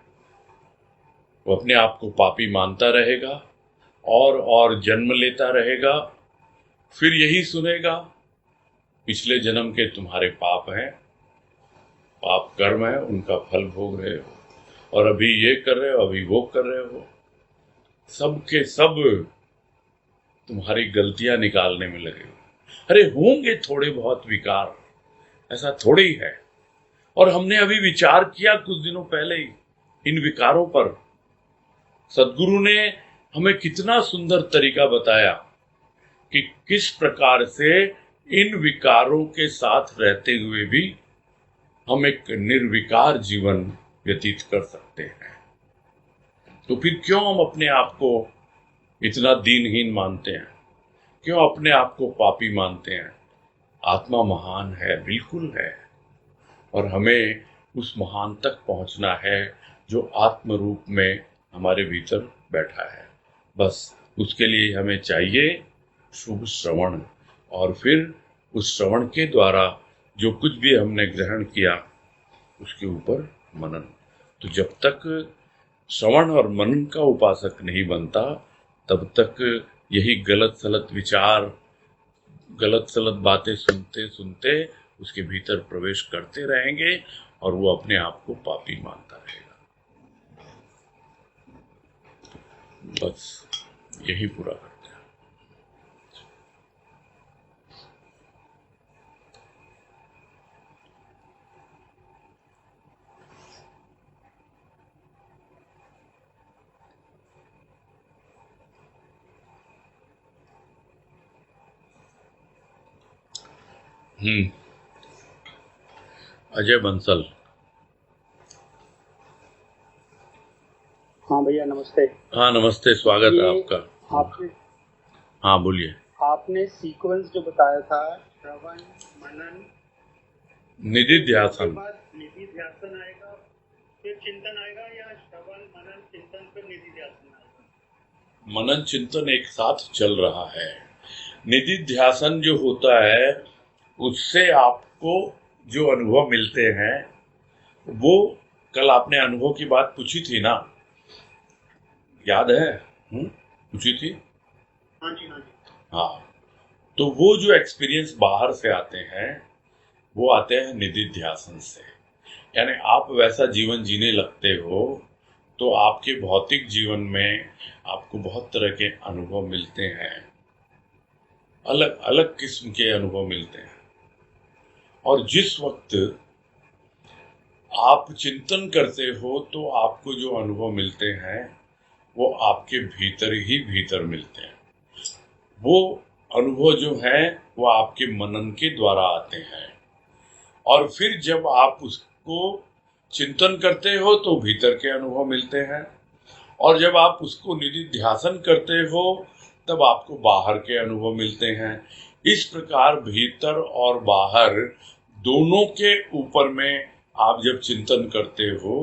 वो अपने आप को पापी मानता रहेगा और जन्म लेता रहेगा। फिर यही सुनेगा, पिछले जन्म के तुम्हारे पाप हैं, पाप कर्म है, उनका फल भोग रहे हो, और अभी ये कर रहे हो, अभी वो कर रहे हो। सब के सब तुम्हारी गलतियां निकालने में लगे हो। अरे होंगे थोड़े बहुत विकार, ऐसा थोड़ी ही है। और हमने अभी विचार किया कुछ दिनों पहले ही इन विकारों पर। सदगुरु ने हमें कितना सुंदर तरीका बताया कि किस प्रकार से इन विकारों के साथ रहते हुए भी हम एक निर्विकार जीवन व्यतीत कर सकते हैं। तो फिर क्यों हम अपने आप को इतना दीनहीन मानते हैं? क्यों अपने आप को पापी मानते हैं? आत्मा महान है, बिल्कुल है, और हमें उस महान तक पहुंचना है जो आत्म रूप में हमारे भीतर बैठा है। बस उसके लिए हमें चाहिए शुभ श्रवण, और फिर उस श्रवण के द्वारा जो कुछ भी हमने ग्रहण किया उसके ऊपर मनन। तो जब तक श्रवण और मनन का उपासक नहीं बनता, तब तक यही गलत सलत विचार, गलत सलत बातें सुनते सुनते उसके भीतर प्रवेश करते रहेंगे और वो अपने आप को पापी मानता रहेगा। बस यही पूरा करते हैं। अजय बंसल। हाँ भैया नमस्ते। हाँ नमस्ते, स्वागत है आपका। आपने हाँ बोलिए। आपने सीक्वेंस जो बताया था, श्रवण, मनन, निधिध्यासन। उसके बाद निधिध्यासन आएगा, फिर चिंतन आएगा, या श्रवण मनन चिंतन फिर निधिध्यासन आएगा? मनन चिंतन एक साथ चल रहा है। निधिध्यासन जो होता है उससे आपको जो अनुभव मिलते हैं, वो कल आपने अनुभव की बात पूछी थी ना, याद है? पूछी थी। हाँ जी हाँ जी। हाँ, तो वो जो एक्सपीरियंस बाहर से आते हैं वो आते हैं निधिध्यासन से। यानी आप वैसा जीवन जीने लगते हो तो आपके भौतिक जीवन में आपको बहुत तरह के अनुभव मिलते हैं, अलग अलग किस्म के अनुभव मिलते हैं। और जिस वक्त आप चिंतन करते हो तो आपको जो अनुभव मिलते हैं वो आपके भीतर ही भीतर मिलते हैं। वो अनुभव जो है वो आपके मनन के द्वारा आते हैं, और फिर जब आप उसको चिंतन करते हो तो भीतर के अनुभव मिलते हैं, और जब आप उसको निधिध्यासन करते हो तब आपको बाहर के अनुभव मिलते हैं। इस प्रकार भीतर और बाहर दोनों के ऊपर में आप जब चिंतन करते हो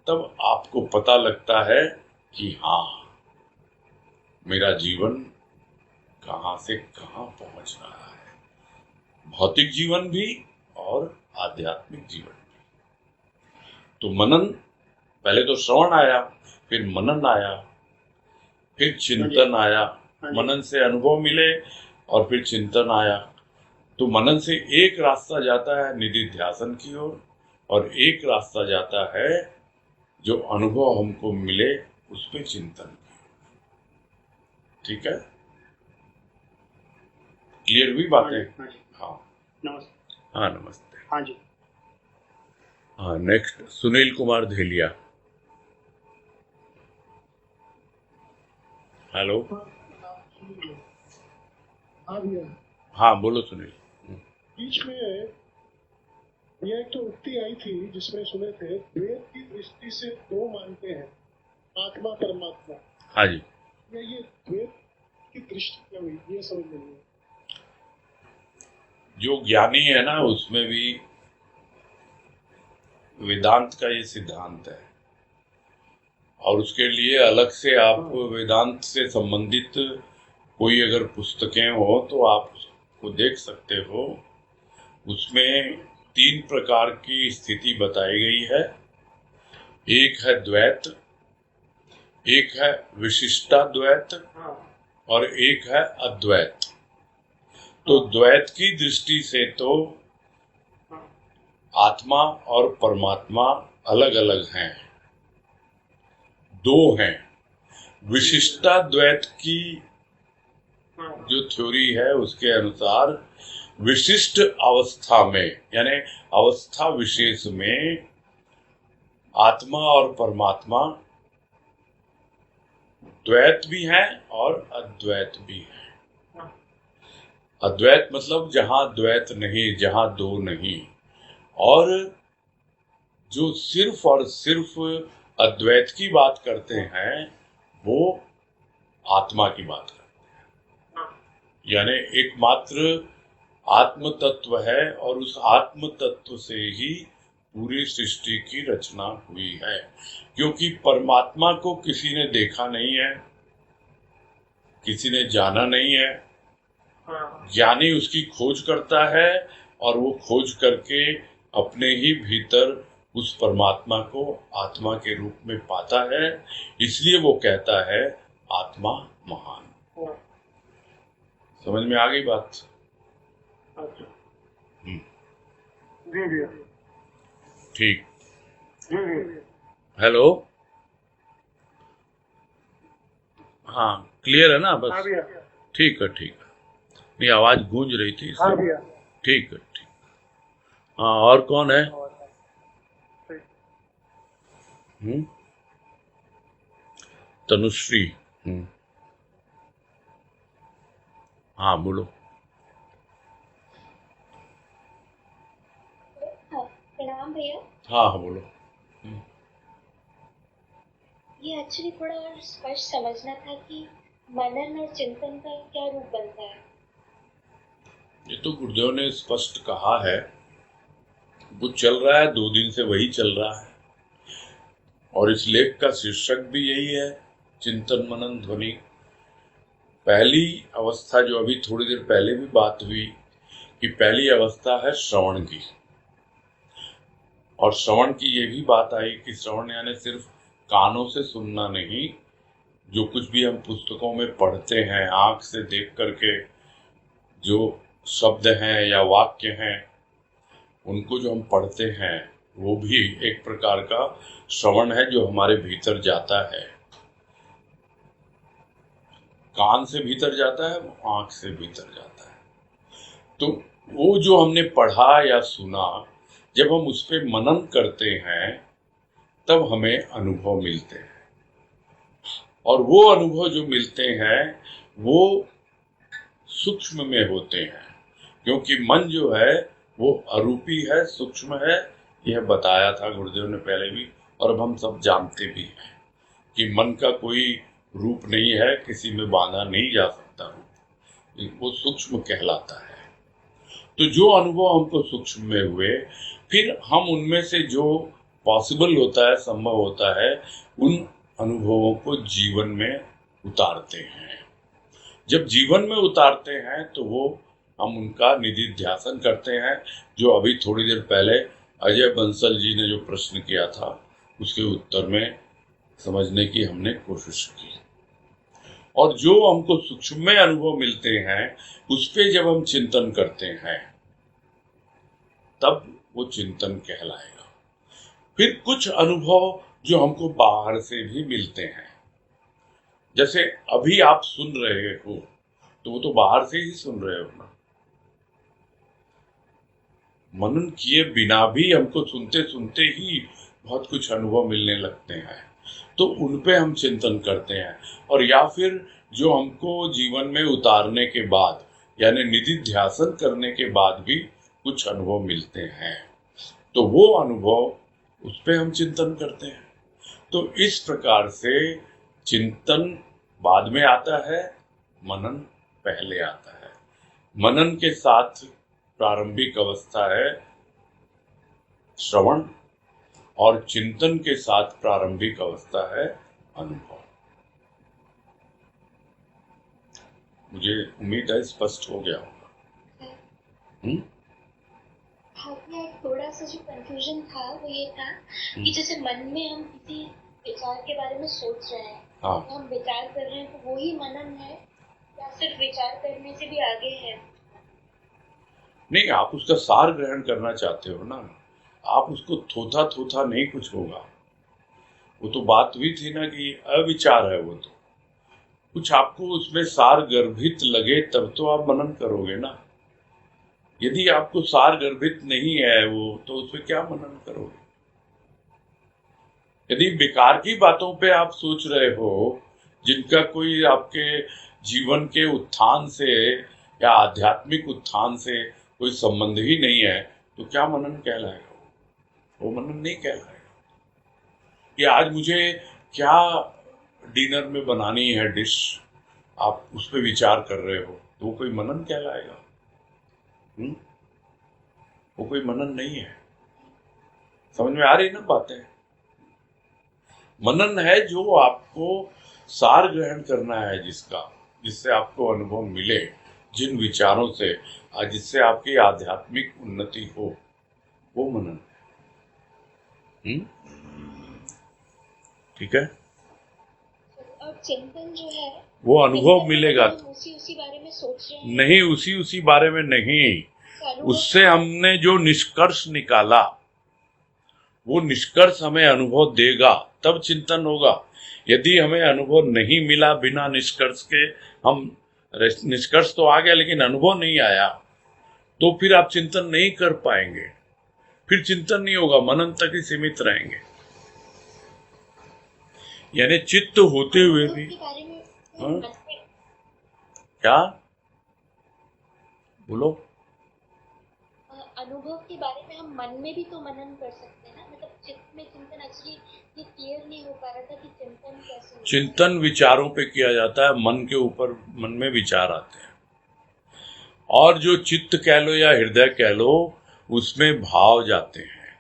तब आपको पता लगता है कि हाँ, मेरा जीवन कहाँ से कहाँ पहुंच रहा है, भौतिक जीवन भी और आध्यात्मिक जीवन भी। तो मनन, पहले तो श्रवण आया, फिर मनन आया, फिर चिंतन आया। मनन से अनुभव मिले और फिर चिंतन आया। तो मनन से एक रास्ता जाता है निधिध्यासन की ओर, और एक रास्ता जाता है जो अनुभव हमको मिले उस पे चिंतन की। ठीक है, क्लियर हुई बातें? हाँ नमस्ते। हाँ नमस्ते। हाँ जी। हाँ, नेक्स्ट सुनील कुमार धेलिया। हेलो। हाँ बोलो सुनील। बीच में यह एक तो उक्ति आई थी जिसमें सुने थे, द्वैत की दृष्टि से दो मानते हैं, आत्मा परमात्मा। हाँ जी। ये द्वैत की दृष्टि क्या हुई, ये समझ नहीं है। जो ज्ञानी है ना, उसमें भी वेदांत का ये सिद्धांत है, और उसके लिए अलग से आप वेदांत से संबंधित कोई अगर पुस्तकें हो तो आप उसको देख सकते हो। उसमें 3 प्रकार की स्थिति बताई गई है। एक है द्वैत, एक है विशिष्टाद्वैत, और एक है अद्वैत। तो द्वैत की दृष्टि से तो आत्मा और परमात्मा अलग अलग हैं, 2 हैं। विशिष्टाद्वैत की जो थ्योरी है उसके अनुसार विशिष्ट अवस्था में, यानी अवस्था विशेष में, आत्मा और परमात्मा द्वैत भी हैं और अद्वैत भी हैं। अद्वैत मतलब जहां द्वैत नहीं, जहां 2 नहीं। और जो सिर्फ और सिर्फ अद्वैत की बात करते हैं वो आत्मा की बात करते हैं, यानी एकमात्र आत्म तत्व है, और उस आत्म तत्व से ही पूरी सृष्टि की रचना हुई है। क्योंकि परमात्मा को किसी ने देखा नहीं है, किसी ने जाना नहीं है। ज्ञानी उसकी खोज करता है और वो खोज करके अपने ही भीतर उस परमात्मा को आत्मा के रूप में पाता है। इसलिए वो कहता है आत्मा महान। समझ में आ गई बात? जी भैया। ठीक। जी भैया। हेलो, हाँ क्लियर है ना? हाँ बस भैया। ठीक है, ठीक है। नहीं, आवाज गूंज रही थी हाँ इसलिए। भैया। ठीक है, ठीक। हाँ, और कौन है? तनुश्री। हाँ बोलो। प्रणाम भैया। हाँ हाँ बोलो। ये एक्चुअली थोड़ा और स्पष्ट समझना था कि मनन और चिंतन का क्या रूप बनता है। ये तो गुरुदेव ने स्पष्ट कहा है, वो चल रहा है 2 दिन से, वही चल रहा है। और इस लेख का शीर्षक भी यही है, चिंतन मनन ध्वनि। पहली अवस्था जो अभी थोड़ी देर पहले भी बात हुई कि पहली अवस्था है श्रवण की, और श्रवण की ये भी बात आई कि श्रवण यानी सिर्फ कानों से सुनना नहीं, जो कुछ भी हम पुस्तकों में पढ़ते हैं, आंख से देख करके जो शब्द हैं या वाक्य हैं उनको जो हम पढ़ते हैं, वो भी एक प्रकार का श्रवण है जो हमारे भीतर जाता है। कान से भीतर जाता है, आंख से भीतर जाता है। तो वो जो हमने पढ़ा या सुना, जब हम उस पर मनन करते हैं तब हमें अनुभव मिलते हैं, और वो अनुभव जो मिलते हैं वो सूक्ष्म में होते हैं, क्योंकि मन जो है वो अरूपी है, सूक्ष्म है। यह बताया था गुरुदेव ने पहले भी, और अब हम सब जानते भी हैं कि मन का कोई रूप नहीं है, किसी में बांधा नहीं जा सकता रूप, वो सूक्ष्म कहलाता है। तो जो अनुभव हमको सूक्ष्म में हुए, फिर हम उनमें से जो पॉसिबल होता है, संभव होता है, उन अनुभवों को जीवन में उतारते हैं। जब जीवन में उतारते हैं तो वो हम उनका निधिध्यासन करते हैं, जो अभी थोड़ी देर पहले अजय बंसल जी ने जो प्रश्न किया था उसके उत्तर में समझने की हमने कोशिश की। और जो हमको सूक्ष्म में अनुभव मिलते हैं उस पे जब हम चिंतन करते हैं तब वो चिंतन कहलाएगा। फिर कुछ अनुभव जो हमको बाहर से भी मिलते हैं, जैसे अभी आप सुन रहे हो तो वो तो बाहर से ही सुन रहे हो ना, मनन किए बिना भी हमको सुनते सुनते ही बहुत कुछ अनुभव मिलने लगते हैं, तो उन पे हम चिंतन करते हैं। और या फिर जो हमको जीवन में उतारने के बाद, यानी निधिध्यासन करने के बाद भी कुछ अनुभव मिलते हैं, तो वो अनुभव उस पे हम चिंतन करते हैं। तो इस प्रकार से चिंतन बाद में आता है, मनन पहले आता है। मनन के साथ प्रारंभिक अवस्था है श्रवण, और चिंतन के साथ प्रारंभिक अवस्था है अनुभव। मुझे उम्मीद है स्पष्ट हो गया होगा। हाँ, थोड़ा सा जो कंफ्यूजन था वो ये था कि जैसे मन में हम किसी विचार के बारे में सोच रहे हैं, हाँ, तो हम विचार कर रहे हैं, तो वही मनन है या सिर्फ विचार करने से भी आगे है? नहीं, आप उसका सार ग्रहण करना चाहते हो ना, आप उसको थोथा थोथा नहीं कुछ होगा। वो तो बात हुई थी ना कि अविचार है, वो तो कुछ आपको उसमें सार गर्भित लगे तब तो आप मनन करोगे ना। यदि आपको सार गर्भित नहीं है वो, तो उसमें क्या मनन करोगे? यदि बेकार की बातों पे आप सोच रहे हो जिनका कोई आपके जीवन के उत्थान से या आध्यात्मिक उत्थान से कोई संबंध ही नहीं है, तो क्या मनन कहलाएगा? वो मनन नहीं कहलाएगा। कि आज मुझे क्या डिनर में बनानी है डिश, आप उस पर विचार कर रहे हो, तो वो कोई मनन कहलाएगा? वो कोई मनन नहीं है। समझ में आ रही ना बातें? मनन है जो आपको सार ग्रहण करना है, जिससे आपको अनुभव मिले, जिन विचारों से जिससे आपकी आध्यात्मिक उन्नति हो, वो मनन है। ठीक है। और चिंतन जो है वो अनुभव मिलेगा, उसी बारे में सोच रहे हैं। नहीं, उसी बारे में नहीं, उससे हमने जो निष्कर्ष निकाला वो निष्कर्ष हमें अनुभव देगा, तब चिंतन होगा। यदि हमें अनुभव नहीं मिला बिना निष्कर्ष के, हम निष्कर्ष तो आ गया लेकिन अनुभव नहीं आया, तो फिर आप चिंतन नहीं कर पाएंगे, फिर चिंतन नहीं होगा, मनन तक ही सीमित रहेंगे। यानी चित्त होते हुए भी क्या बोलो? अनुभव के बारे में हम मन में भी तो मनन कर सकते हैं ना, मतलब चित्त में चिंतन। एक्चुअली ये क्लियर नहीं हो पा रहा था कि चिंतन कैसे होता है। चिंतन विचारों पे किया जाता है, मन के ऊपर, मन में विचार आते हैं, और जो चित्त कह लो या हृदय कह लो, उसमें भाव जाते हैं,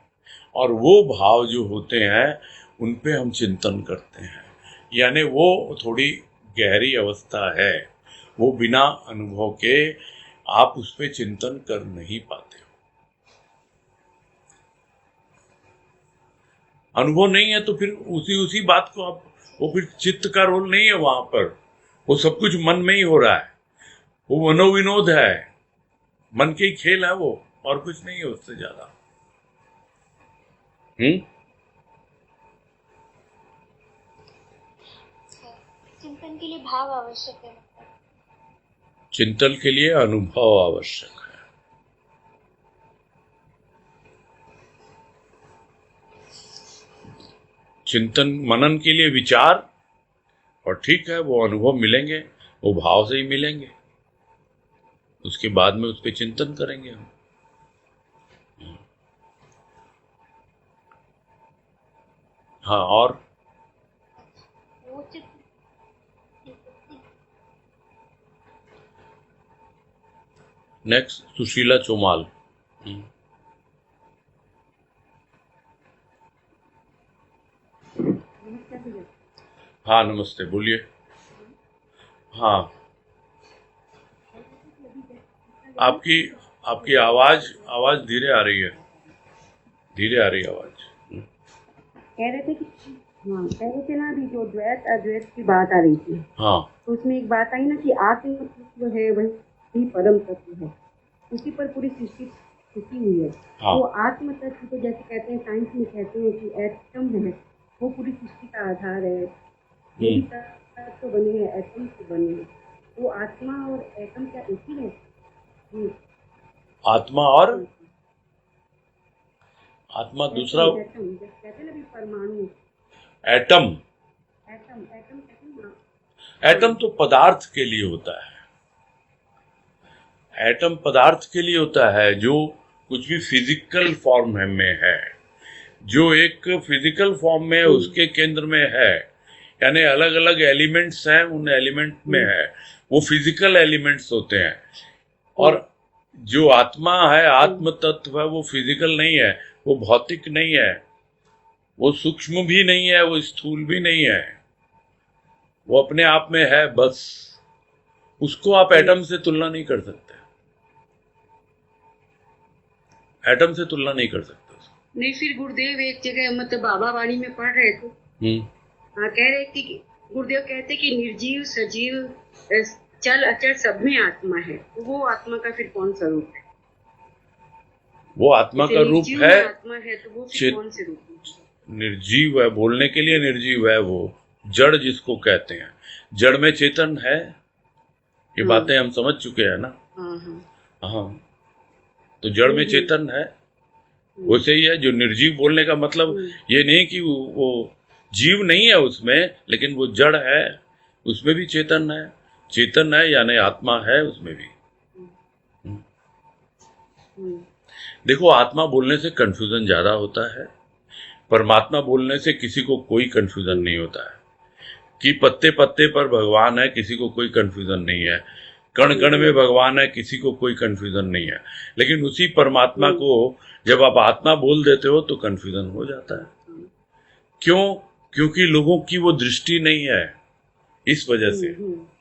और वो भाव जो होते हैं उन पे हम चिंतन करते हैं। यानी वो थोड़ी गहरी अवस्था है, वो बिना अनुभव के आप उस पे चिंतन कर नहीं पाते हो। अनुभव नहीं है तो फिर उसी बात को आप, वो फिर चित्त का रोल नहीं है वहां पर, वो सब कुछ मन में ही हो रहा है, वो मनोविनोद है, मन के ही खेल है वो, और कुछ नहीं है उससे ज्यादा। चिंतन के लिए भाव आवश्यक है, चिंतन के लिए अनुभव आवश्यक है। चिंतन मनन के लिए विचार, और ठीक है, वो अनुभव मिलेंगे, वो भाव से ही मिलेंगे, उसके बाद में उस पर चिंतन करेंगे हम। हाँ, और नेक्स्ट सुशीला चौमाल। हाँ नमस्ते, बोलिए। हाँ, आपकी आवाज धीरे आ रही है, आवाज। कह रहे थे कि कह रहे थे ना, अभी जो द्वैत अद्वैत की बात आ रही थी, हाँ, तो उसमें एक बात आई ना कि आत्म जो है वही परम तत्व है, उसी पर पूरी सृष्टि टिकी हुई है। हाँ। वो आत्म तत्व को जैसे कहते हैं, साइंस में कहते हैं कि एटम है, वो पूरी सृष्टि का आधार है। तत्व बने हैं, एटम से बने हैं। वो आत्मा और एटम क्या एक ही है? आत्मा और आत्मा दूसरा, एटम जैसे कहते हैं ना परमाणु, एटम एटम तो पदार्थ के लिए होता है। एटम पदार्थ के लिए होता है जो कुछ भी फिजिकल फॉर्म में है, जो एक फिजिकल फॉर्म में उसके केंद्र में है, यानी अलग अलग एलिमेंट्स हैं, उन एलिमेंट में है, वो फिजिकल एलिमेंट्स होते हैं। और जो आत्मा है, आत्म तत्व है, वो फिजिकल नहीं है, वो भौतिक नहीं है, वो सूक्ष्म भी नहीं है, वो स्थूल भी नहीं है, वो अपने आप में है बस। उसको आप एटम से तुलना नहीं कर सकते, एटम से तुलना नहीं कर सकते उसको। नहीं, फिर गुरुदेव एक जगह मतलब बाबा वाणी में पढ़ रहे थे, हाँ, कह रहे थे कि गुरुदेव कहते कि निर्जीव सजीव चल अचल सब में आत्मा है, तो वो आत्मा का फिर कौन सा रूप है? वो आत्मा का रूप निर्जीव है, आत्मा है तो वो फिर कौन से रूप है? निर्जीव है, बोलने के लिए निर्जीव है, वो जड़ जिसको कहते हैं। जड़ में चेतन है, ये बातें हम समझ चुके हैं ना। हाँ, तो जड़ में चेतन है, वैसे ही है। जो निर्जीव बोलने का मतलब ये नहीं कि वो जीव नहीं है उसमें, लेकिन वो जड़ है, उसमें भी चेतन है। चेतन है यानी आत्मा है उसमें भी। देखो, आत्मा बोलने से कंफ्यूजन ज्यादा होता है, परमात्मा बोलने से किसी को कोई कंफ्यूजन नहीं होता है। कि पत्ते पत्ते पर भगवान है, किसी को कोई कंफ्यूजन नहीं है। कण कण में भगवान है, किसी को कोई कंफ्यूजन नहीं है। लेकिन उसी परमात्मा को जब आप आत्मा बोल देते हो तो कंफ्यूजन हो जाता है। क्यों? क्योंकि लोगों की वो दृष्टि नहीं है, इस वजह से।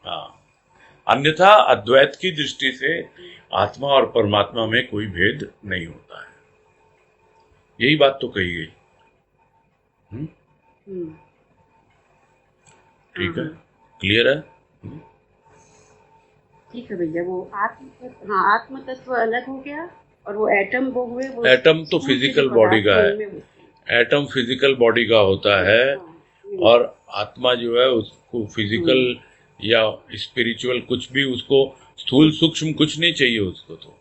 हाँ, अन्यथा अद्वैत की दृष्टि से आत्मा और परमात्मा में कोई भेद नहीं होता है। यही बात तो कही गई। ठीक है, क्लियर है? ठीक है भैया। वो आत्म तत्व अलग हो गया, और वो एटम वो हुए, वो एटम तो फिजिकल बॉडी का है, एटम फिजिकल बॉडी का होता है, और आत्मा जो है उसको फिजिकल या स्पिरिचुअल कुछ भी, उसको स्थूल सूक्ष्म कुछ नहीं चाहिए उसको तो।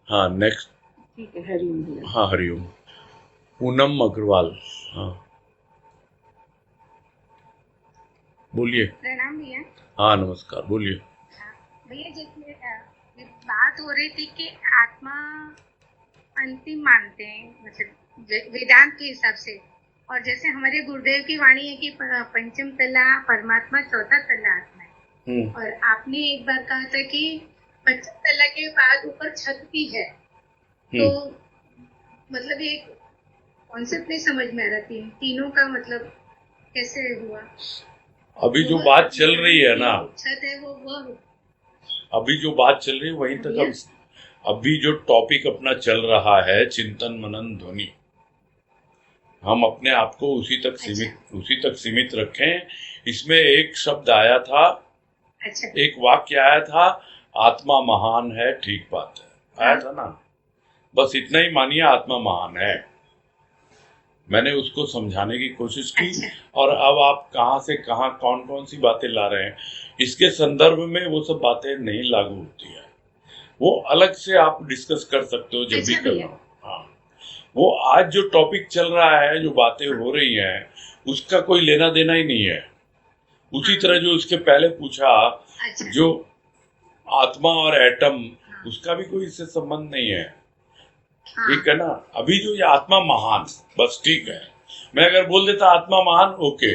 हाँ, नेक्स्ट। ठीक है, हरिओम भैया। हाँ, हरिओम। पूनम अग्रवाल, हाँ बोलिए। प्रणाम भैया। हाँ, नमस्कार, बोलिए। भैया, जैसे बात हो रही थी कि आत्मा अंतिम मानते हैं, मतलब वेदांत के हिसाब से, और जैसे हमारे गुरुदेव की वाणी है कि पंचम तला परमात्मा, चौथा तला आत्मा है। और आपने एक बार कहा था कि पंचम तला के बाद ऊपर छत भी है, तो मतलब ये कॉन्सेप्ट नहीं समझ में आ रहा। तीनों का मतलब कैसे हुआ? अभी जो बात चल रही है ना, छत है वो अभी जो बात चल रही है वहीं तक हम, अभी जो टॉपिक अपना चल रहा है चिंतन मनन ध्वनि, हम अपने आप को उसी तक सीमित रखें। इसमें एक शब्द आया था, एक वाक्य आया था, आत्मा महान है, ठीक बात है, आया था ना। बस इतना ही मानिए, आत्मा महान है। मैंने उसको समझाने की कोशिश की, और अब आप कहाँ से कहाँ कौन कौन सी बातें ला रहे हैं, इसके संदर्भ में वो सब बातें नहीं लागू होती है। वो अलग से आप डिस्कस कर सकते हो जब भी करना हो। हाँ, वो आज जो टॉपिक चल रहा है, जो बातें हो रही हैं, उसका कोई लेना देना ही नहीं है। उसी तरह जो उसके पहले पूछा, जो आत्मा और एटम, उसका भी कोई इससे संबंध नहीं है। ठीक है ना। अभी जो ये आत्मा महान, बस ठीक है। मैं अगर बोल देता आत्मा महान, ओके,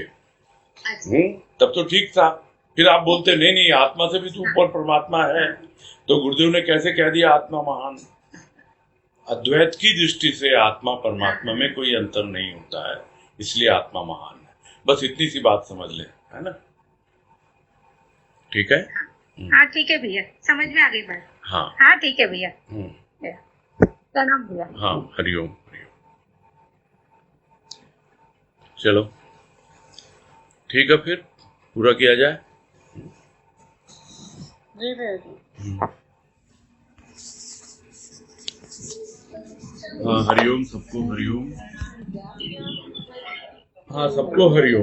तब तो ठीक था। फिर आप बोलते नहीं आत्मा से भी तो ऊपर परमात्मा है, तो गुरुदेव ने कैसे कह दिया आत्मा महान? अद्वैत की दृष्टि से आत्मा परमात्मा में कोई अंतर नहीं होता है, इसलिए आत्मा महान है। बस इतनी सी बात समझ ले, है ना? ठीक है। हाँ, ठीक है भैया, समझ में आ गई बात। हाँ, ठीक है भैया। प्रणाम भैया। हाँ, हरिओम हरिओम। चलो ठीक है, फिर पूरा किया जाए। जी भैया। हाँ, हरिओम सबको, हरिओम। हाँ, सबको हरिओम।